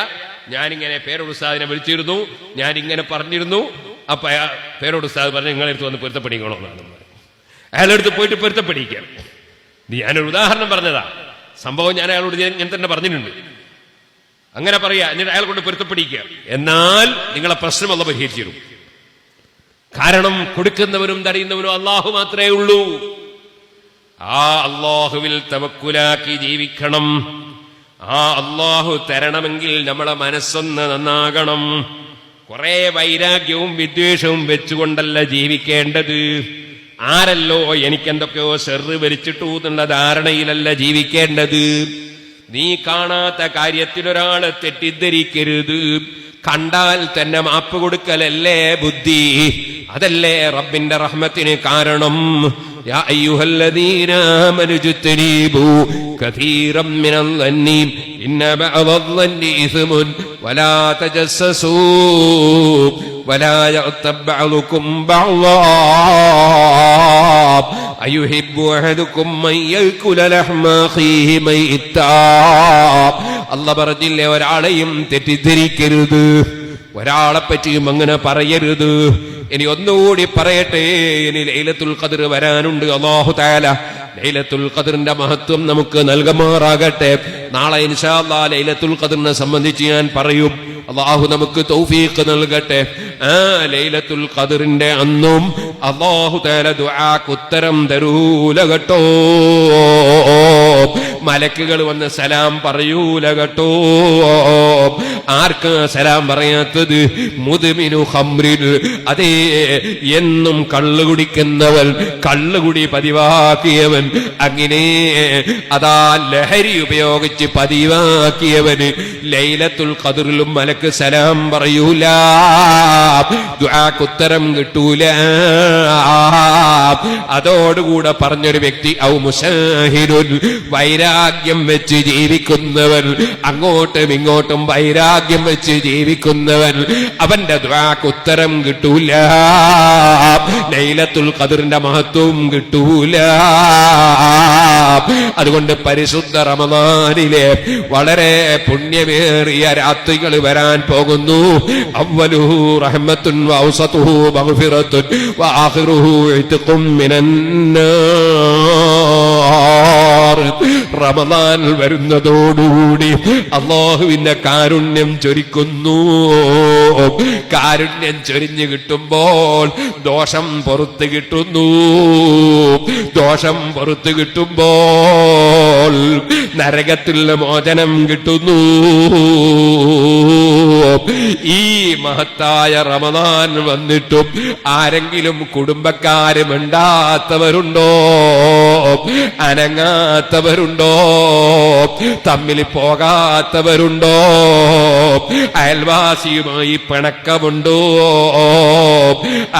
ഞാനിങ്ങനെ പേരോട് ഉസ്താദിനെ വിളിച്ചിരുന്നു, ഞാനിങ്ങനെ പറഞ്ഞിരുന്നു, അപ്പൊ പേരോട് ഉസ്താദ് പറഞ്ഞു നിങ്ങളെ അടുത്ത് വന്ന് പൊരുത്തപ്പെടിക്കണോ എന്നാണ്. അയാളുടെ അടുത്ത് പോയിട്ട് പൊരുത്തപ്പെടിക്കാം. ഞാനൊരു ഉദാഹരണം പറഞ്ഞതാ, സംഭവം ഞാൻ അയാളോട് ഞാൻ തന്നെ പറഞ്ഞിട്ടുണ്ട്. അങ്ങനെ പറയാ, എന്നിട്ട് അയാൾ കൊണ്ട് പൊരുത്തപ്പെടിക്കുക. എന്നാൽ നിങ്ങളെ പ്രശ്നം അല്ലാഹു പരിഹരിച്ചു തരും. കാരണം കൊടുക്കുന്നവനും തടയുന്നവനും അള്ളാഹു മാത്രമേ ഉള്ളൂ. ആ അള്ളാഹുവിൽ തവക്കുലാക്കി ജീവിക്കണം. ആ അള്ളാഹു തരണമെങ്കിൽ നമ്മളെ മനസ്സൊന്ന് നന്നാകണം. കുറെ വൈരാഗ്യവും വിദ്വേഷവും വെച്ചുകൊണ്ടല്ല ജീവിക്കേണ്ടത്. ആരല്ലോ എനിക്കെന്തൊക്കെയോ ഷെറ് ഭരിച്ചിട്ടു എന്നുള്ള ധാരണയിലല്ല ജീവിക്കേണ്ടത്. നീ കാണാത്ത കാര്യത്തിലൊരാളെ തെറ്റിദ്ധരിക്കരുത്. കണ്ടാൽ തന്നെ മാപ്പ് കൊടുക്കലല്ലേ ബുദ്ധി, അതല്ലേ റബ്ബിന്റെ റഹ്മത്തിന് കാരണം. യാ അയ്യുഹല്ലദീന ആമനൂ ഇജ്തനീബൂ കസീറൻ മിനൽ ളന്നി ഇന്ന ബഅദൽ ളന്നി ഇസ്മുൻ വലാ തജസ്സസൂ വലാ യഗ്തബ് ബഅദുകും ബഅദാ അയുഹിബ്ബു അഹദുകും മൻ യഅകുല ലഹ്മ അഖീഹി മൈതാ. അല്ലാഹു പറഞ്ഞില്ലേ, ഒരാളെയും തെറ്റിദ്ധരിക്കരുത്, ഒരാളെ പറ്റിയും അങ്ങനെ പറയരുത്. ഇനി ഒന്നുകൂടി പറയട്ടെ, ഇനി ലൈലത്തുൽ ഖദ്ർ വരാനുണ്ട്. അല്ലാഹു തആല ലൈലത്തുൽ ഖദ്റിന്റെ മഹത്വം നമുക്ക് നൽകുമാറാകട്ടെ. നാളെ ഇൻഷാ അല്ലാഹ് ലൈലത്തുൽ ഖദ്റിനെ സംബന്ധിച്ച് ഞാൻ പറയും. അല്ലാഹു നമുക്ക് തൗഫീഖ് നൽകട്ടെ. ആ ലൈലത്തുൽ ഖദ്റിന്റെ അന്നും അല്ലാഹു തആല ദുആക്ക് ഉത്തരം തരൂല കേട്ടോ. മലക്കുകൾ വന്ന് സലാം പറയൂല കേട്ടോ. ആർക്ക് സലാം പറയാത്തത്? മുദ്മിനു ഖംറിൻ, അതേ എന്നും കള്ളു കുടിക്കുന്നവൻ, കള്ളുകുടി പതിവാക്കിയവൻ, അങ്ങനെ അതാ ലഹരി ഉപയോഗിച്ച് പതിവാക്കിയവന് ലൈലത്തുൽ ഖദ്റിലും മലക്ക് സലാം പറയൂല, ദുആക്ക് ഉത്തരം കിട്ടൂല. അതോടുകൂടെ പറഞ്ഞൊരു വ്യക്തി ഔ മുസാഹിരുൻ, വൈരാഗ്യം വെച്ച് ജീവിക്കുന്നവൻ, അങ്ങോട്ടും ഇങ്ങോട്ടും വൈരാഗ്യം വെച്ച് ജീവിക്കുന്നവൻ, അവന്റെ ദുആക്ക് ഉത്തരം കിട്ടൂല, ലൈലത്തുൽ ഖദ്റിന്റെ മഹത്വവും കിട്ടൂല. അതുകൊണ്ട് പരിശുദ്ധ റമദാനിലെ വളരെ പുണ്യമേറിയ രാത്രികൾ വരാൻ പോകുന്നു. അവ്വലുഹു റഹ്മത്തുൻ വഔസതുഹു മഗ്ഫിറത്തുൻ വആഖിറുഹു ഇത്ഖും മിനൻ നാർ. റമദാൻ വരുന്നതോടുകൂടി അല്ലാഹുവിന്റെ കാരുണ്യം ചൊരിക്കുന്നു. കാരുണ്യം ചൊരിഞ്ഞു കിട്ടുമ്പോൾ ദോഷം പുറത്ത് കിട്ടുന്നു. ദോഷം പുറത്ത് കിട്ടുമ്പോൾ നരകത്തിൽ മോചനം കിട്ടുന്നു. ഈ മഹത്തായ റമദാൻ വന്നിട്ടും ആരെങ്കിലും കുടുംബക്കാര് മിണ്ടാത്തവരുണ്ടോ? അനങ്ങാത്തവരുണ്ടോ? തമ്മിൽ പോകാത്തവരുണ്ടോ? അയൽവാസിയുമായി പിണക്കമുണ്ടോ?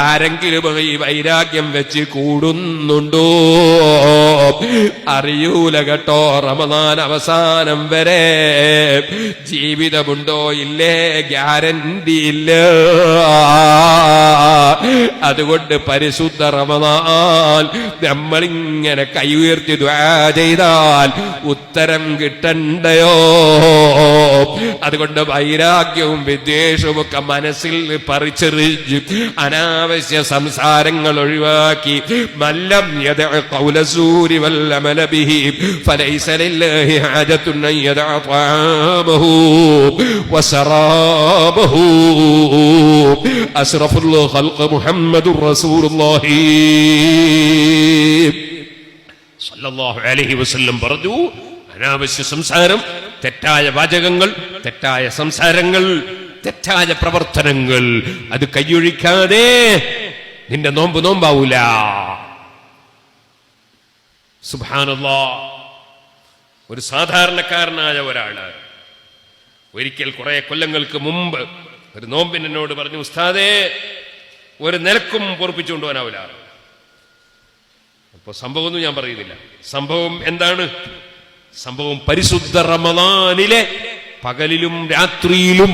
ആരെങ്കിലുമായി വൈരാഗ്യം വെച്ച് കൂടുന്നുണ്ടോ? അറിയൂല കേട്ടോ. റമദാൻ അവസാനം വരെ ജീവിതമുണ്ടോ ഇല്ലേ ഗ്യാരണ്ടി ഇല്ല. അതുകൊണ്ട് പരിശുദ്ധ റമദാൻ നമ്മളിങ്ങനെ കൈ ഉയർത്തി ദുആ ചെയ്താൽ ഉത്തരം കിട്ടണ്ടയോ? അതുകൊണ്ട് വൈരാഗ്യവും വിദ്വേഷവും ഒക്കെ മനസ്സിൽ പറിച്ചെറിഞ്ഞ് അനാവശ്യ സംസാരങ്ങൾ ഒഴിവാക്കി മല്ലം യദഅ ഖൗല സൂരി വൽ അമല ബിഹി ഫലൈസ ലില്ലാഹി ഹാജത്തുൻ അൻ യദഅ ത്വഅമഹു വസറാബഹു. അശ്റഫുൽ ഖൽഖ് മുഹമ്മദുർ റസൂലുള്ളാഹി സ്വല്ലല്ലാഹു അലൈഹി വസല്ലം പറഞ്ഞു, അനാവശ്യ സംസാരം, തെറ്റായ വാചകങ്ങൾ, തെറ്റായ സംസാരങ്ങൾ, തെറ്റായ പ്രവർത്തനങ്ങൾ അത് കൈയൊഴിക്കാതെ നിന്റെ നോമ്പാവൂല. സുബ്ഹാനല്ലാഹ്. ഒരു സാധാരണക്കാരനായ ഒരാള് ഒരിക്കൽ കുറെ കൊല്ലങ്ങൾക്ക് മുമ്പ് ഒരു നോമ്പിന് എന്നോട് പറഞ്ഞു, ഉസ്താദേ ഒരു നിലക്കും പൊറുപ്പിച്ചുകൊണ്ട് പോകാനാവില്ല. അപ്പൊ സംഭവമൊന്നും ഞാൻ പറയുന്നില്ല. സംഭവം എന്താണ്? സംഭവം പരിശുദ്ധ റമദാനിലെ പകലിലും രാത്രിയിലും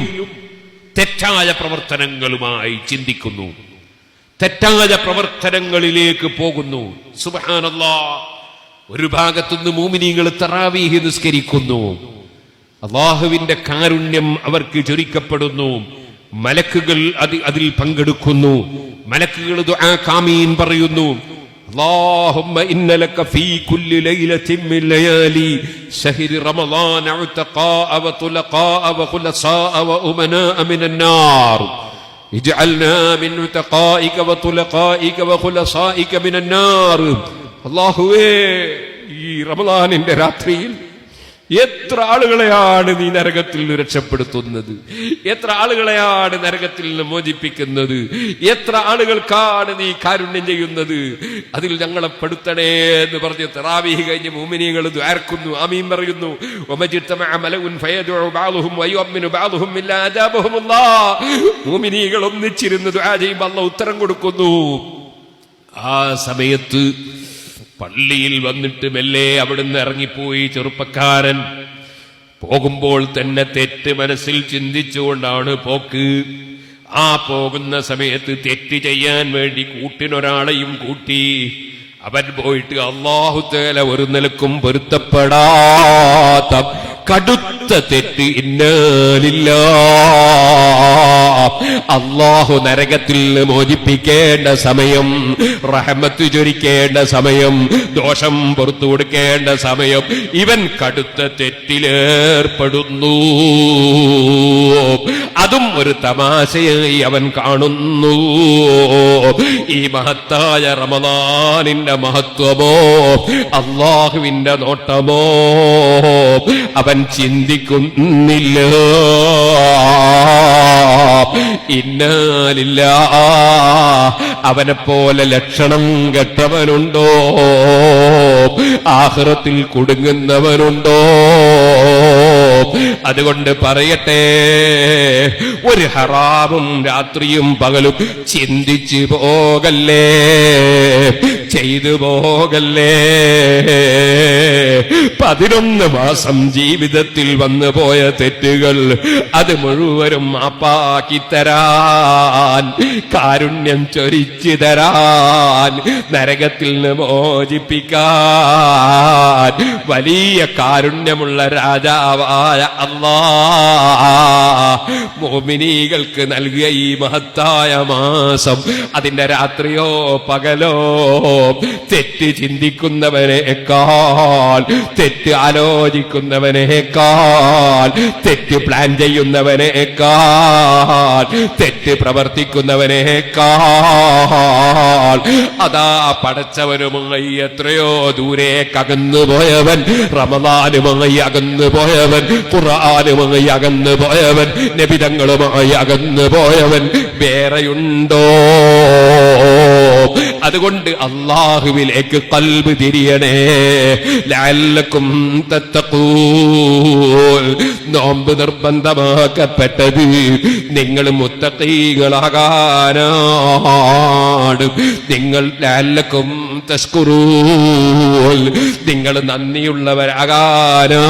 തെറ്റായ പ്രവർത്തനങ്ങളുമായി ചിന്തിക്കുന്നു, തെറ്റായ പ്രവർത്തനങ്ങളിലേക്ക് പോകുന്നു. സുബ്ഹാനല്ലാഹ്. ഒരു ഭാഗത്തുനിന്ന് മുഅ്മിനീങ്ങൾ തറാവീഹ് നിസ്കരിക്കുന്നു, അല്ലാഹുവിന്റെ കാരുണ്യം അവർക്ക് ചൊരിക്കപ്പെടുന്നു. മലക്കുകൾ അതിൽ പങ്കെടുക്കുന്നു. മലക്കുകൾ ദുആ ആമീൻ പറയുന്നു. اللهم إن لك في كل ليلة من ليالي شهر رمضان عتقاء وطلقاء وخلصاء وأمناء من النار اجعلنا من عتقائك وطلقائك وخلصائك من النار. അല്ലാഹുവേ, ഈ റമദാനിന്റെ രാത്രിയിൽ എത്ര ആളുകളെയാണ് നീ നരകത്തിൽ നിന്ന് രക്ഷപ്പെടുത്തുന്നത്? എത്ര ആളുകളെയാണ് നരകത്തിൽ നിന്ന് മോചിപ്പിക്കുന്നത്? എത്ര ആളുകൾക്കാണ് നീ കാരുണ്യം ചെയ്യുന്നത്? അതിൽ ഞങ്ങളെ പെടുത്തണേ എന്ന് പറഞ്ഞ് തറാവീഹ് കഴിഞ്ഞ് മുഅ്മിനീങ്ങൾ ദുആർക്കുന്നു, ആമീൻ പറയുന്നു. മുഅ്മിനീകൾ ഒന്നിച്ചിരുന്ന് ദുആ ചെയ്യുമ്പോൾ അല്ലാഹു ഉത്തരം കൊടുക്കുന്നു. ആ സമയത്ത് പള്ളിയിൽ വന്നിട്ട് മെല്ലെ അവിടുന്ന് ഇറങ്ങിപ്പോയി ചെറുപ്പക്കാരൻ. പോകുമ്പോൾ തന്നെ തെറ്റ് മനസ്സിൽ ചിന്തിച്ചുകൊണ്ടാണ് പോക്ക്. ആ പോകുന്ന സമയത്ത് തെറ്റ് ചെയ്യാൻ വേണ്ടി കൂട്ടിനൊരാളെയും കൂട്ടി. അവൻ പോയിട്ട് അല്ലാഹു തആല ഒരു നിലക്കും പൊരുത്തപ്പെടാത്ത കടുത്ത തെറ്റ് ഇന്നാലില്ല. അല്ലാഹു നരകത്തിൽ മോചിപ്പിക്കേണ്ട സമയം, റഹ്മത്ത് ചൊരിക്കേണ്ട സമയം, ദോഷം പുറത്തു കൊടുക്കേണ്ട സമയം, ഇവൻ കടുത്ത തെറ്റിലേർപ്പെടുന്നു. അതും ഒരു തമാശയായി അവൻ കാണുന്നു. ഈ മഹത്തായ റമദാനിന്റെ മഹത്വമോ അല്ലാഹുവിന്റെ നോട്ടമോ അവൻ ചിന്തിക്കുന്നില്ല. ഇന്നാലില്ല. അവനെ പോലെ ലക്ഷണം കെട്ടവനുണ്ടോ? ആഖിറത്തിൽ കുടുങ്ങുന്നവനുണ്ടോ? അതുകൊണ്ട് പറയട്ടെ, ഒരു ഹറാമും രാത്രിയും പകലും ചിന്തിച്ചു പോകല്ലേ, ചെയ്തു പോകല്ലേ. 11 മാസം ജീവിതത്തിൽ വന്നു പോയ തെറ്റുകൾ അത് മുഴുവനും മാപ്പാക്കി തരാൻ, കാരുണ്യം ചൊരിച്ചു തരാൻ, നരകത്തിൽ നിന്ന് മോചിപ്പിക്കാൻ വലിയ കാരുണ്യമുള്ള രാജാവായ അല്ലാഹ് മുഅ്മിനീ മുഅ്മിനീകൾക്ക് നൽകിയ ഈ മഹത്തായ മാസം, അതിന്റെ രാത്രിയോ പകലോ തെറ്റ് ചിന്തിക്കുന്നവനേക്കാൾ, തെറ്റ് ആലോചിക്കുന്നവനേക്കാൾ, തെറ്റ് പ്ലാൻ ചെയ്യുന്നവനേക്കാൾ, തെറ്റ് പ്രവർത്തിക്കുന്നവനേക്കാൾ അതാ പടച്ചവനുമായി എത്രയോ ദൂരേക്ക് അകന്നു പോയവൻ, റമദാനുമായി അകന്നു പോയവൻ, ഖുർആനുമായി അകന്നു പോയവൻ, നബിതങ്ങളുമായി അകന്നു പോയവൻ വേറെയുണ്ടോ? അതുകൊണ്ട് അല്ലാഹുവിലേക്ക് ഖൽബ് തിരിയണേ. ലഅല്ലക്കും തത്തഖൂൻ. നോമ്പ് നിർബന്ധമാക്കപ്പെട്ടത് നിങ്ങൾ മുത്തഖീകളാകാനാണ്. നിങ്ങൾ ലഅല്ലക്കും തശ്കുറൂൻ, നിങ്ങൾ നന്ദിയുള്ളവരാകാനാണ്.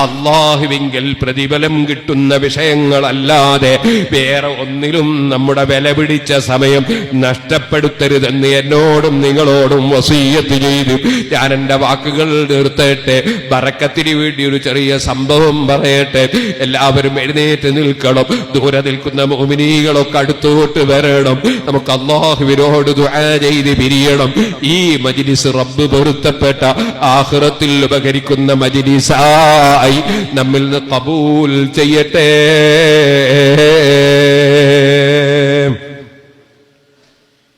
അല്ലാഹുവിങ്കൽ പ്രതിഫലം കിട്ടുന്ന വിഷയങ്ങളല്ലാതെ വേറെ ഒന്നിലും നമ്മുടെ വില പിടിച്ച സമയം നഷ്ടപ്പെടുത്തരുതെന്ന് എന്നോടും നിങ്ങളോടും വസിയ്യത്ത് ചെയ്തു ഞാൻ എന്റെ വാക്കുകൾ നിർത്തട്ടെ. ബറക്കത്തിന് വേണ്ടി ഒരു ചെറിയ സംഭവം പറയട്ടെ. എല്ലാവരും എഴുന്നേറ്റ് നിൽക്കണം. ദൂരെ നിൽക്കുന്ന മുഅ്മിനീകളൊക്കെ അടുത്തോട്ട് വരണം. നമുക്ക് അല്ലാഹുവിനോട് ദുആ ചെയ്ത് പിരിയണം. ഈ മജ്ലിസ് റബ്ബ് പൊരുത്തപ്പെട്ട ആഖിറത്തിൽ ഉപകരിക്കുന്ന മജ്ലിസായി നമ്മിൽ നിന്ന് ഖബൂൽ ചെയ്യട്ടെ.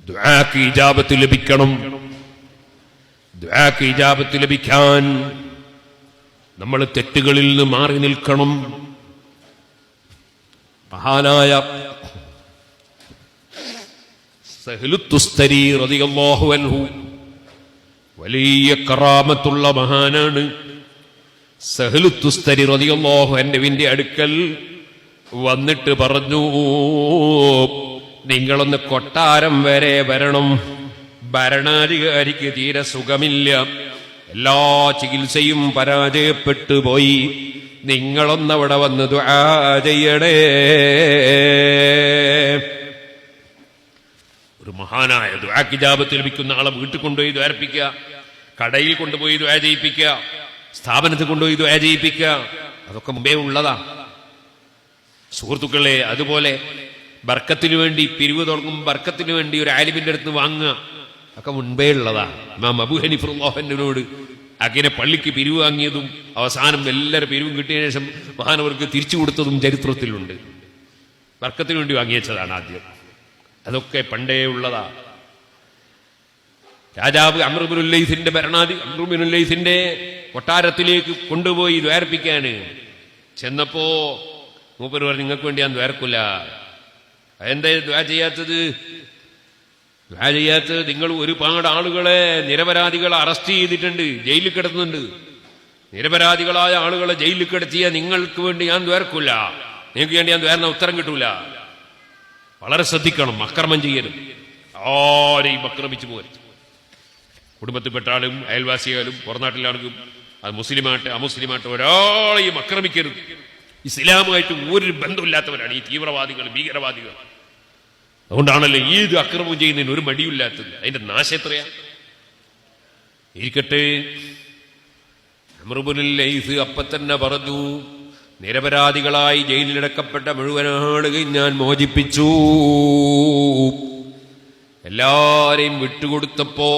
ദുആക്ക് ഇജാബത്ത് ലഭിക്കണം. ദുആക്ക് ഇജാബത്ത് ലഭിക്കാൻ നമ്മൾ തെറ്റുകളിൽ നിന്ന് മാറി നിൽക്കണം. മഹാനായ സഹ്ലു തുസ്തരി റളിയല്ലാഹു അൻഹു വലിയ കറാമത്തുള്ള മഹാനാണ്. സഹ്ലു തുസ്തരി റളിയല്ലാഹു അൻഹുവിന്റെ അടുക്കൽ വന്നിട്ട് പറഞ്ഞു, നിങ്ങളൊന്ന് കൊട്ടാരം വരെ വരണം. ഭരണാധികാരിക്ക് തീരെ സുഖമില്ല, എല്ലാ ചികിത്സയും പരാജയപ്പെട്ടു പോയി. നിങ്ങളൊന്നവിടെ വന്ന് ദുആ ചെയ്യണേ. ഒരു മഹാനായ ദുആക്ക് ഇജാബത്ത് ലഭിക്കുന്ന ആളെ വീട്ടിൽ കൊണ്ടുപോയി ദ്വാരപ്പിക്കുക, കടയിൽ കൊണ്ടുപോയി ദുആ ചെയ്യിപ്പിക്കുക, സ്ഥാപനത്തിൽ കൊണ്ടുപോയി ദുആ ചെയ്യിപ്പിക്കുക, അതൊക്കെ മുമ്പേ ഉള്ളതാ സുഹൃത്തുക്കളെ. അതുപോലെ ബർക്കത്തിന് വേണ്ടി പിരിവ് തുടങ്ങും, ബർക്കത്തിന് വേണ്ടി ഒരു ആലിമിന്റെ അടുത്ത് വാങ്ങുക, ഒക്കെ മുൻപേ ഉള്ളതാ. ഇമാം അബൂ ഹനീഫ റളിയല്ലാഹുവിനോട് അങ്ങനെ പള്ളിക്ക് പിരിവ് വാങ്ങിയതും അവസാനം എല്ലാവരും പിരിവും കിട്ടിയ ശേഷം മഹാനവർക്ക് തിരിച്ചു കൊടുത്തതും ചരിത്രത്തിലുണ്ട്. ബർക്കത്തിന് വേണ്ടി വാങ്ങിയതാണ് ആദ്യം. അതൊക്കെ പണ്ടേ ഉള്ളതാ. രാജാവ് അംർ ഇബ്നുൽ ലൈസിന്റെ അംർ ഇബ്നുൽ ലൈസിന്റെ കൊട്ടാരത്തിലേക്ക് കൊണ്ടുപോയി ദ്വാരപ്പിക്കാന് ചെന്നപ്പോ മൂപ്പര് പറഞ്ഞു, നിങ്ങൾക്ക് വേണ്ടി ഞാൻ ദ്വാരക്കില്ല. എന്താ ദ്വാ ചെയ്യാത്തത്? ദ്വാ ചെയ്യാത്തത് നിങ്ങൾ ഒരുപാട് ആളുകളെ, നിരപരാധികളെ അറസ്റ്റ് ചെയ്തിട്ടുണ്ട്, ജയിലിൽ കിടന്നുണ്ട്. നിരപരാധികളായ ആളുകളെ ജയിലിൽ കിടത്തിയ നിങ്ങൾക്ക് വേണ്ടി ഞാൻ ദ്വാരക്കില്ല, നിങ്ങൾക്ക് വേണ്ടി ഞാൻ ദ്വാരുന്ന ഉത്തരം കിട്ടൂല. വളരെ ശ്രദ്ധിക്കണം, അക്രമം ചെയ്യരുത്, ആരെയും ആക്രമിച്ചു പോകരുത്. കുടുംബത്തിൽപ്പെട്ട ആളും അയൽവാസികളും പുറനാട്ടിലാണെങ്കിലും അത് മുസ്ലിമായിട്ട് അമുസ്ലിമായിട്ട് ഒരാളെയും ആക്രമിക്കരുത്. ഇസ്ലാമുമായിട്ട് ഒരു ബന്ധമില്ലാത്തവരാണ് ഈ തീവ്രവാദികൾ, ഭീകരവാദികൾ. അതുകൊണ്ടാണല്ലോ ഏത് അക്രമം ചെയ്യുന്നതിന് ഒരു മടിയില്ലാത്തത്. അതിന്റെ നാശം എത്രയാ. ഇരിക്കട്ടെ, അംർ ഇബ്നുൽ ലൈസ് അപ്പൊ തന്നെ പറഞ്ഞു, നിരപരാധികളായി ജയിലിലടക്കപ്പെട്ട മുഴുവൻ ആളുകളെയും ഞാൻ മോചിപ്പിച്ചു. എല്ലാരെയും വിട്ടുകൊടുത്തപ്പോ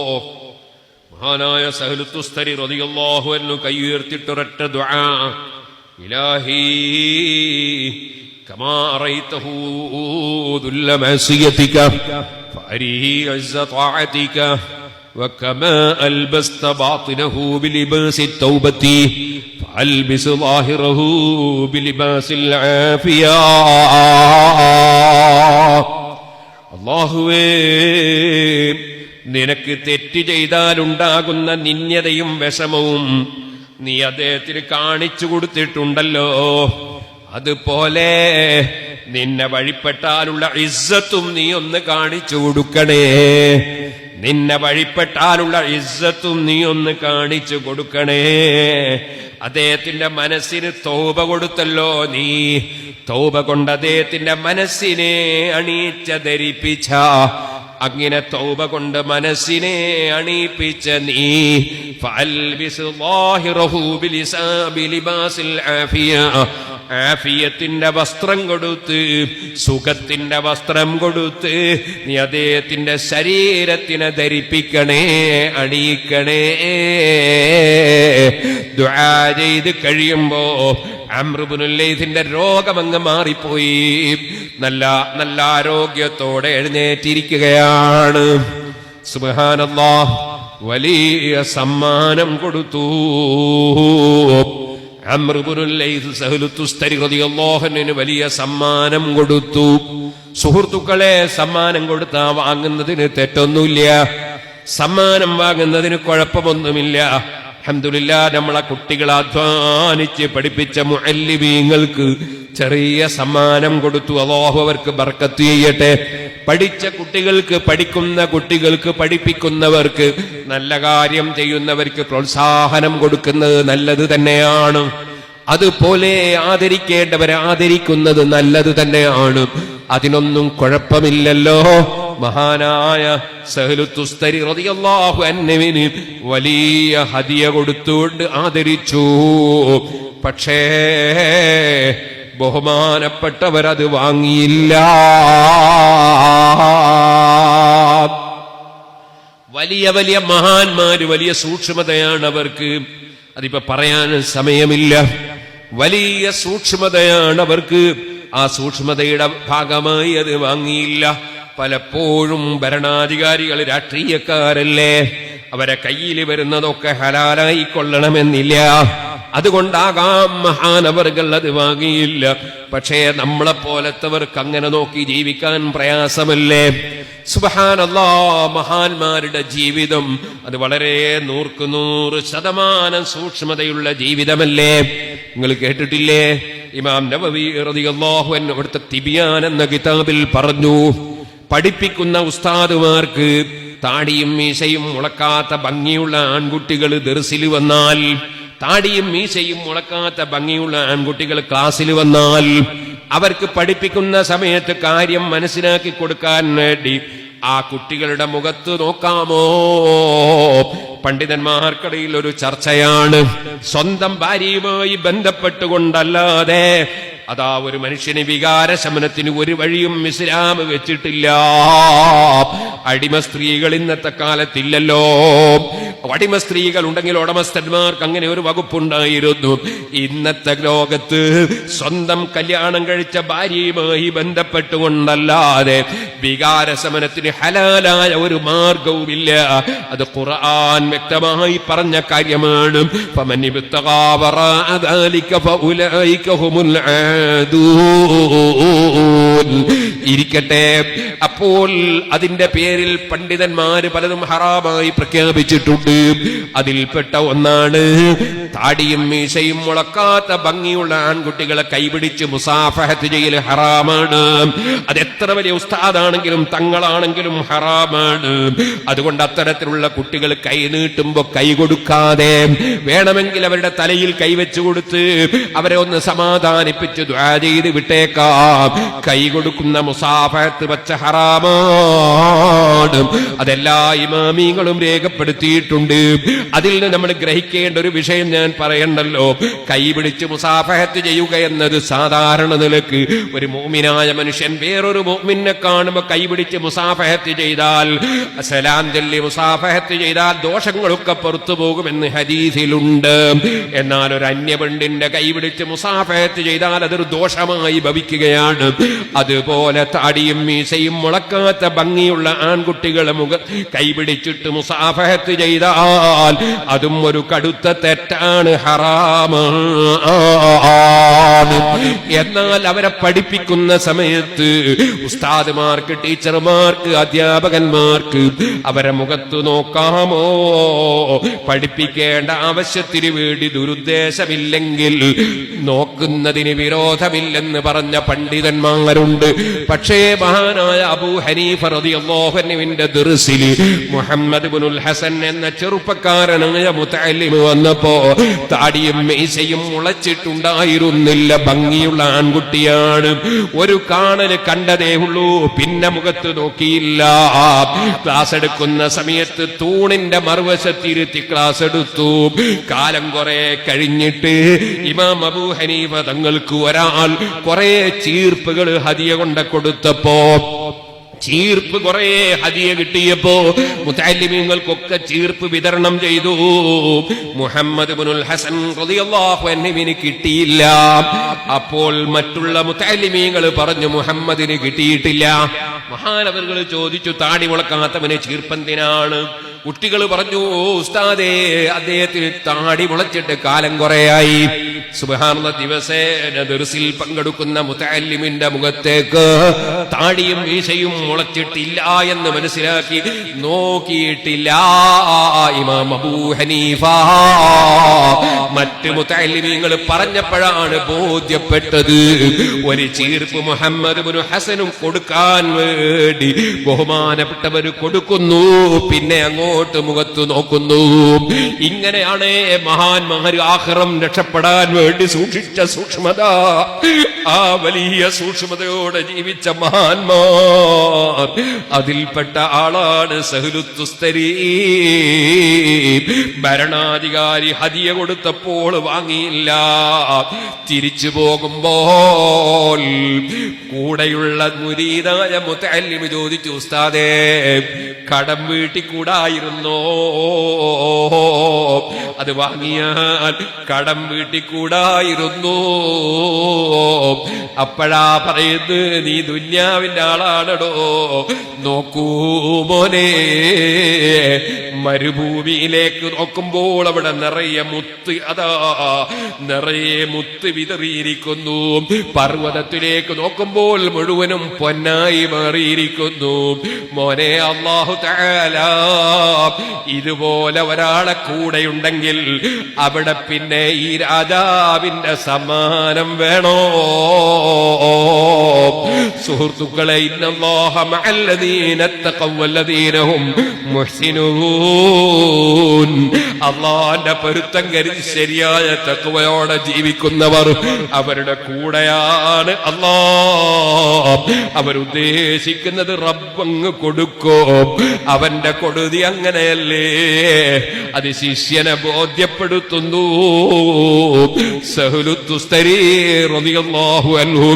മഹാനായ സഹ്ലു തുസ്തരി റളിയല്ലാഹു അൻഹു കൈ ഉയർത്തിട്ടൊരൊറ്റ ദുആ, ഇലാഹി കമാ അറൈതഹു ദുല്ല മഅസിയതിക ഫഅരിഹി അസ്സ ത്വാഅതിക വകമാ അൽബസ്ത ബാതിനഹു ബിലിബാസി തൗബതി ഫഅൽബിസ് ളാഹിറഹു ബിലിബാസിൽ ആഫിയ. അല്ലാഹുവേ, നിനക്ക് തെറ്റ് ചെയ്താലുണ്ടാകുന്ന നിന്ദ്യതയും വിഷമവും നീ അദ്ദേഹത്തിന് കാണിച്ചു കൊടുത്തിട്ടുണ്ടല്ലോ. അതുപോലെ നിന്നെ വഴിപ്പെട്ടാലുള്ള ഇസ്സത്തും നീ ഒന്ന് കാണിച്ചു കൊടുക്കണേ. നിന്നെ വഴിപ്പെട്ടാലുള്ള ഇസ്സത്തും നീ ഒന്ന് കാണിച്ചു കൊടുക്കണേ. അദ്ദേഹത്തിന്റെ മനസ്സിന് തൗബ കൊടുത്തല്ലോ നീ. തൗബ കൊണ്ട് അദ്ദേഹത്തിന്റെ മനസ്സിനെ അണിയിച്ച ധരിപ്പിച്ച അങ്ങനെ തൗബ കൊണ്ട് മനസ്സിനെ അണിയിപ്പിച്ച നീ ഫഅൽബിസ് ളാഹിറഹു ബിലിബാസിൽ ആഫിയ, ആഫിയത്തിന്റെ വസ്ത്രം കൊടുത്ത്, സുഖത്തിന്റെ വസ്ത്രം കൊടുത്ത് നീ അദ്ദേഹത്തിന്റെ ശരീരത്തിനെ ധരിപ്പിക്കണേ, അണിയിക്കണേ. ദുആ ചെയ്ത് കഴിയുമ്പോ അംർ ഇബ്നുൽ ലൈഥിന്റെ രോഗമങ്ങ് മാറിപ്പോയി. നല്ല നല്ല ആരോഗ്യത്തോടെ എഴുന്നേറ്റിരിക്കുകയാണ്. സുബ്ഹാനല്ലാഹ്, വലിയ സമ്മാനം കൊടുത്തു. അംർ ഇബ്നുൽ ലൈഥ് സഹ്ലു തുസ്തരി റളിയല്ലാഹു അൻഹു വലിയ സമ്മാനം കൊടുത്തു. സുഹൃത്തുക്കളെ, സമ്മാനം കൊടുത്താ വാങ്ങുന്നതിന് തെറ്റൊന്നുമില്ല, സമ്മാനം വാങ്ങുന്നതിന് കുഴപ്പമൊന്നുമില്ല. അൽഹംദുലില്ലാഹ്, നമ്മളെ കുട്ടികളെ അധ്വാനിച്ച് പഠിപ്പിച്ച മുഅല്ലിമീങ്ങൾക്ക് ചെറിയ സമ്മാനം കൊടുത്തു. അല്ലാഹു അവർക്ക് ബർക്കത്ത് ചെയ്യട്ടെ. പഠിച്ച കുട്ടികൾക്ക്, പഠിക്കുന്ന കുട്ടികൾക്ക്, പഠിപ്പിക്കുന്നവർക്ക്, നല്ല കാര്യം ചെയ്യുന്നവർക്ക് പ്രോത്സാഹനം കൊടുക്കുന്നത് നല്ലത് തന്നെയാണ്. അതുപോലെ ആദരിക്കേണ്ടവരെ ആദരിക്കുന്നത് നല്ലത് തന്നെയാണ്. അതിനൊന്നും കുഴപ്പമില്ലല്ലോ. മഹാനായ സഹ്ലു തുസ്തരി റളിയല്ലാഹു അൻഹുവിന് വലിയ ഹദിയ കൊടുത്തുകൊണ്ട് ആദരിച്ചു. പക്ഷേ ബഹുമാനപ്പെട്ടവരത് വാങ്ങിയില്ല. വലിയ വലിയ മഹാന്മാര്, വലിയ സൂക്ഷ്മതയാണ് അവർക്ക്. അതിപ്പോ പറയാൻ സമയമില്ല. വലിയ സൂക്ഷ്മതയാണ് അവർക്ക്. ആ സൂക്ഷ്മതയുടെ ഭാഗമായി അത് വാങ്ങിയില്ല. പലപ്പോഴും ഭരണാധികാരികൾ രാഷ്ട്രീയക്കാരല്ലേ, അവരെ കയ്യിൽ വരുന്നതൊക്കെ ഹലാലായി കൊള്ളണമെന്നില്ല. അതുകൊണ്ടാകാം മഹാനവർകൾ അത് വാങ്ങിയില്ല. പക്ഷേ നമ്മളെപ്പോലത്തവർക്ക് അങ്ങനെ നോക്കി ജീവിക്കാൻ പ്രയാസമല്ലേ. സുബ്ഹാനല്ലാഹ്, മഹാന്മാരുടെ ജീവിതം അത് വളരെ 100% സൂക്ഷ്മതയുള്ള ജീവിതമല്ലേ. നിങ്ങൾ കേട്ടിട്ടില്ലേ, ഇമാം നവവി റളിയല്ലാഹു അൻഹു അവിടുത്തെ തിബിയാൻ എന്ന കിതാബിൽ പറഞ്ഞു, പഠിപ്പിക്കുന്ന ഉസ്താദുമാർക്ക് താടിയും മീശയും മുളക്കാത്ത ഭംഗിയുള്ള ആൺകുട്ടികൾ ദർസിൽ വന്നാൽ, താടിയും മീശയും മുളക്കാത്ത ഭംഗിയുള്ള ആൺകുട്ടികൾ ക്ലാസ്സിൽ വന്നാൽ, അവർക്ക് പഠിപ്പിക്കുന്ന സമയത്ത് കാര്യം മനസ്സിലാക്കി കൊടുക്കാൻ വേണ്ടി ആ കുട്ടികളുടെ മുഖത്ത് നോക്കാമോ? പണ്ഡിതന്മാർക്കിടയിൽ ഒരു ചർച്ചയാണ്. സ്വന്തം ഭാര്യയുമായി ബന്ധപ്പെട്ടുകൊണ്ടല്ലാതെ അതാ ഒരു മനുഷ്യന് വികാരശമനത്തിന് ഒരു വഴിയും ഇസ്ലാം വെച്ചിട്ടില്ല. അടിമ സ്ത്രീകൾ ഇന്നത്തെ കാലത്തില്ലല്ലോ. അടിമ സ്ത്രീകൾ ഉണ്ടെങ്കിൽ ഉടമസ്ഥന്മാർക്ക് അങ്ങനെ ഒരു വകുപ്പുണ്ടായിരുന്നു. ഇന്നത്തെ ലോകത്ത് സ്വന്തം കല്യാണം കഴിച്ച ഭാര്യയുമായി ബന്ധപ്പെട്ടുകൊണ്ടല്ലാതെ വികാരശമനത്തിന് ഹലാലായ ഒരു മാർഗവുമില്ല. അത് ഖുർആൻ വ്യക്തമായി പറഞ്ഞ കാര്യമാണ്. ഫമൻ ഇബ്തഗാ വറാഅ ദാലിക ഫഉലൈക ഹുമുൽ ഇരിക്കട്ടെ. അപ്പോൾ അതിന്റെ പേരിൽ പണ്ഡിതന്മാര് പലതും ഹറാമായി പ്രഖ്യാപിച്ചിട്ടുണ്ട്. അതിൽപ്പെട്ട ഒന്നാണ് താടിയും മീശയും മുളക്കാത്ത ഭംഗിയുള്ള ആൺകുട്ടികളെ കൈപിടിച്ച് മുസാഫഹത്ത് ചെയ്യൽ ഹറാമാണ്. അതെത്ര വലിയ ഉസ്താദാണെങ്കിലും തങ്ങളാണെങ്കിലും ഹറാമാണ്. അതുകൊണ്ട് അത്തരത്തിലുള്ള കുട്ടികൾ കൈ നീട്ടുമ്പോ കൈ കൊടുക്കാതെ, വേണമെങ്കിൽ അവരുടെ തലയിൽ കൈവച്ചു കൊടുത്ത് അവരെ ഒന്ന് സമാധാനിപ്പിച്ച് ദുആ ചെയ്ത് വിട്ടേക്കാം. കൈ കൊടുക്കുന്ന മുസാഫഹത്ത് വച്ച ഹറാമാണ്. അതെല്ലാ ഇമാമികളും രേഖപ്പെടുത്തിയിട്ടുണ്ട്. അതിൽ നിന്ന് നമ്മൾ ഗ്രഹിക്കേണ്ട ഒരു വിഷയം ഞാൻ പറയണ്ടല്ലോ. കൈ പിടിച്ച് മുസാഫഹത്ത് ചെയ്യുക എന്നത് സാധാരണ നിലക്ക് ഒരു മുഅ്മിനായ മനുഷ്യൻ വേറൊരു മുഅ്മിനെ കാണുമ്പോൾ കൈ പിടിച്ച് മുസാഫഹത്ത് ചെയ്താൽ, സലാം ചൊല്ലി മുസാഫഹത്ത് ചെയ്താൽ ദോഷങ്ങളൊക്കെ പുറത്തു പോകുമെന്ന് ഹദീസിലുണ്ട്. എന്നാൽ ഒരു അന്യപെണ്ണിന്റെ കൈ പിടിച്ച് മുസാഫഹത്ത് ചെയ്താൽ അതൊരു ദോഷമായി ഭവിക്കുകയാണ്. അതുപോലെ താടിയും മീശയും മുളക്കാത്ത ഭംഗിയുള്ള ആൺകുട്ടികളെ കൈപിടിച്ചിട്ട് മുസാഫഹത്ത് ചെയ്താൽ അതും ഒരു കടുത്ത തെറ്റാണ്, ഹറാമാണ്. എന്നാൽ അവരെ പഠിപ്പിക്കുന്ന സമയത്ത് ഉസ്താദുമാർക്ക്, ടീച്ചർമാർക്ക്, അധ്യാപകന്മാർക്ക് അവരെ മുഖത്ത് നോക്കാമോ? പഠിപ്പിക്കേണ്ട ആവശ്യത്തിന് വേണ്ടി ദുരുദ്ദേശമില്ലെങ്കിൽ നോക്കുന്നതിന് വിരോധമില്ലെന്ന് പറഞ്ഞ പണ്ഡിതന്മാരുണ്ട്. പക്ഷേ മഹാനായ അബൂ ഹനീഫ റളിയല്ലാഹു അൻഹുവിന്റെ ദർസിൽ മുഹമ്മദ് ഇബ്നുൽ ഹസൻ എന്ന ചെറുപ്പക്കാരനായ മുതഅല്ലിം വന്നപ്പോ താടിയും മീശയും മുളച്ചിട്ടുണ്ടായിരുന്നില്ല. ഭംഗിയുള്ള ആൺകുട്ടിയാണ്. ഒരു കാണല് കണ്ടതേ ഉള്ളൂ, പിന്നെ മുഖത്ത് നോക്കിയില്ല. ക്ലാസ് എടുക്കുന്ന സമയത്ത് തൂണിന്റെ മറുവശത്തിരുത്തി ക്ലാസ് എടുത്തു. കാലം കുറെ കഴിഞ്ഞിട്ട് ഇമാം അബൂ ഹനീഫ തങ്ങൾക്ക് ഒരാൾ കുറെ ചീർപ്പുകൾ ഹദിയ കൊണ്ട് കൊടുത്തപ്പോ, ചീർപ്പ് കുറെ ഹദിയ കിട്ടിയപ്പോ മുതഅല്ലിമീങ്ങൾക്കൊക്കെ ചീർപ്പ് വിതരണം ചെയ്തു. മുഹമ്മദ് ഇബ്നുൽ ഹസൻ റളിയല്ലാഹു അൻഹുവിന് കിട്ടിയില്ല. അപ്പോൾ മറ്റുള്ള മുതഅല്ലിമീങ്ങൾ പറഞ്ഞു മുഹമ്മദിന് കിട്ടിയിട്ടില്ല. മഹാനവറുകൾ ചോദിച്ചു, താടി മുളക്കാത്തവന് ചീർപ്പെന്തിനാണ്? കുട്ടികൾ പറഞ്ഞു, ഉസ്താദേ അദ്ദേഹത്തിന് താടി മുളച്ചിട്ട് കാലം കുറയായി. സുബ്ഹാനല്ലാഹ്, ദിവസേന ദർസിൽ പങ്കെടുക്കുന്ന മുതഅല്ലിമിന്റെ മുഖത്തേക്ക് താടിയും മീശയും മുളച്ചിട്ടില്ല എന്ന് മനസ്സിലാക്കി നോക്കിയിട്ടില്ല ഇമാം അബൂ ഹനീഫ. മറ്റ് മുതഅല്ലിമീങ്ങൾ പറഞ്ഞപ്പോഴാണ് ബോധ്യപ്പെട്ടത്. ഒരു ചീർപ്പ് മുഹമ്മദ് ഇബ്നു ഹസനും കൊടുക്കാൻ വേണ്ടി ബഹുമാനപ്പെട്ടവർ കൊടുക്കുന്നു, പിന്നെ അങ്ങോട്ട് മുഖത്ത് നോക്കുന്നു. ഇങ്ങനെയാണ് മഹാന്മാര് ആഖിറം രക്ഷപ്പെടാൻ വേണ്ടി സൂക്ഷിച്ച സൂക്ഷ്മത. ആ വലിയ സൂക്ഷ്മതയോടെ ജീവിച്ച മഹാന്മാർ, അതിൽപ്പെട്ട ആളാണ് സഹ്ലു തുസ്തരി. ഭരണാധികാരി ഹദിയ കൊടുത്തപ്പോൾ വാങ്ങിയില്ല. തിരിച്ചു പോകുമ്പോൾ കൂടെയുള്ള മുരീദായ മുതഅല്ലിം ചോദിച്ചു, ഉസ്താദേ കടം വീട്ടിക്കൂടായിരുന്നോ? അത് വാങ്ങിയാൽ കടം വീട്ടിക്കൂടായിരുന്നു. അപ്പോഴാ പറയുന്നത്, നീ ദുന്യാവിന്റെ ആളാണടോ. നോക്കൂ മോനെ, മരുഭൂമിയിലേക്ക് നോക്കുമ്പോൾ അവിടെ നിറയെ മുത്ത്, അതാ നിറയെ മുത്ത് വിതറിയിരിക്കുന്നു. പർവ്വതത്തിലേക്ക് നോക്കുമ്പോൾ മുഴുവനും പൊന്നായി മാറിയിരിക്കുന്നു. മോനെ, അല്ലാഹു തആല ഇതുപോലെ ഒരാളെ കൂടെയുണ്ടെങ്കിൽ അവിടെ പിന്നെ ഈ രാജാവിന്റെ സമ്മാനം വേണോ? സുഹൃത്തുക്കളെ, ഇന്നല്ലാഹ മഅല്ലദീന തഖവ്വ വല്ലദീന ഹും മുഹ്സിനൂൻ. അല്ലാഹുവിന്റെ പൊരുത്തം കരുതി ശരിയായ തഖ്വയോടെ ജീവിക്കുന്നവർ അവരുടെ കൂടെയാണ് അല്ലാഹ്. അവരുദ്ദേശിക്കുന്നത് റബ്ബങ്ങ് കൊടുക്കും. അവന്റെ കൊടുതി അങ്ങനെയല്ലേ, അത് ശിഷ്യനെ ബോധ്യപ്പെടുത്തുന്നു. സഹ്ലു തുസ്തരി റളിയല്ലാഹു അൻഹു,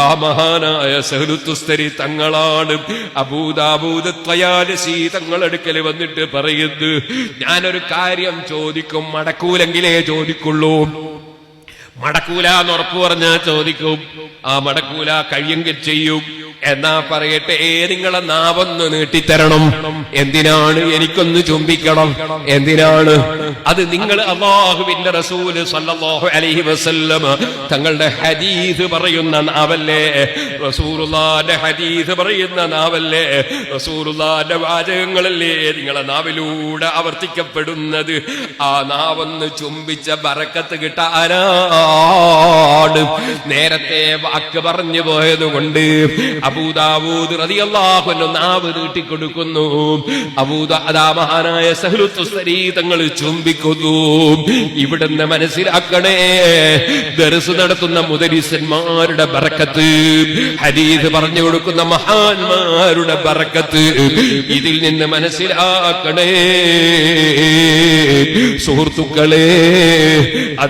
ആ മഹാനായ സഹ്ലു തുസ്തരി തങ്ങളാണ് അബൂദാവൂദ് ത്വയാലിസി തങ്ങളടുക്കൽ വന്നിട്ട് പറയുന്നു, ഞാനൊരു കാര്യം ചോദിക്കും, മടക്കൂലെങ്കിലേ ചോദിക്കുള്ളൂ. മടക്കൂല എന്ന് ഉറപ്പു പറഞ്ഞാൽ ചോദിക്കും, ആ മടക്കൂല കഴിയെങ്കിൽ ചെയ്യും. എന്നാ പറയട്ടെ, നിങ്ങളെ നാവൊന്ന് നീട്ടിത്തരണം. എന്തിനാണ്? എനിക്കൊന്ന് ചുംബിക്കണം. എന്തിനാണ്? അത് നിങ്ങൾ അല്ലാഹുവിന്റെ റസൂല് സല്ലല്ലാഹു അലൈഹി വസല്ലം തങ്ങളുടെ ഹദീസ് പറയുന്ന നാവല്ലേ? റസൂലുള്ളാഹിന്റെ ഹദീസ് പറയുന്ന നാവല്ലേ? റസൂലുള്ളാഹിന്റെ വാചകങ്ങളല്ലേ നിങ്ങളെ നാവിലൂടെ ആവർത്തിക്കപ്പെടുന്നത്? ആ നാവൊന്ന് ചുംബിച്ച ബറക്കത്ത് കിട്ടാനാണ്. നേരത്തെ വാക്ക് പറഞ്ഞു പോയതുകൊണ്ട് അബൂദാവൂദ് റളിയല്ലാഹു അൻഹു നാവ് നീട്ടിക്കൊടുക്കുന്നു. അതാ മഹാനായ സഹ്ലു തുസ്തരി തങ്ങൾ ചുംബിക്കുന്നു. ഇവിടുന്ന് മനസ്സിലാക്കണേ, ദർസ് നടത്തുന്ന മുദരിസന്മാരുടെ ബറക്കത്ത്, ഹദീസ് പറഞ്ഞു കൊടുക്കുന്ന മഹാന്മാരുടെ ബറക്കത്ത്, ഇതിൽ നിന്ന് മനസ്സിലാക്കണേ സുഹൃത്തുക്കളെ.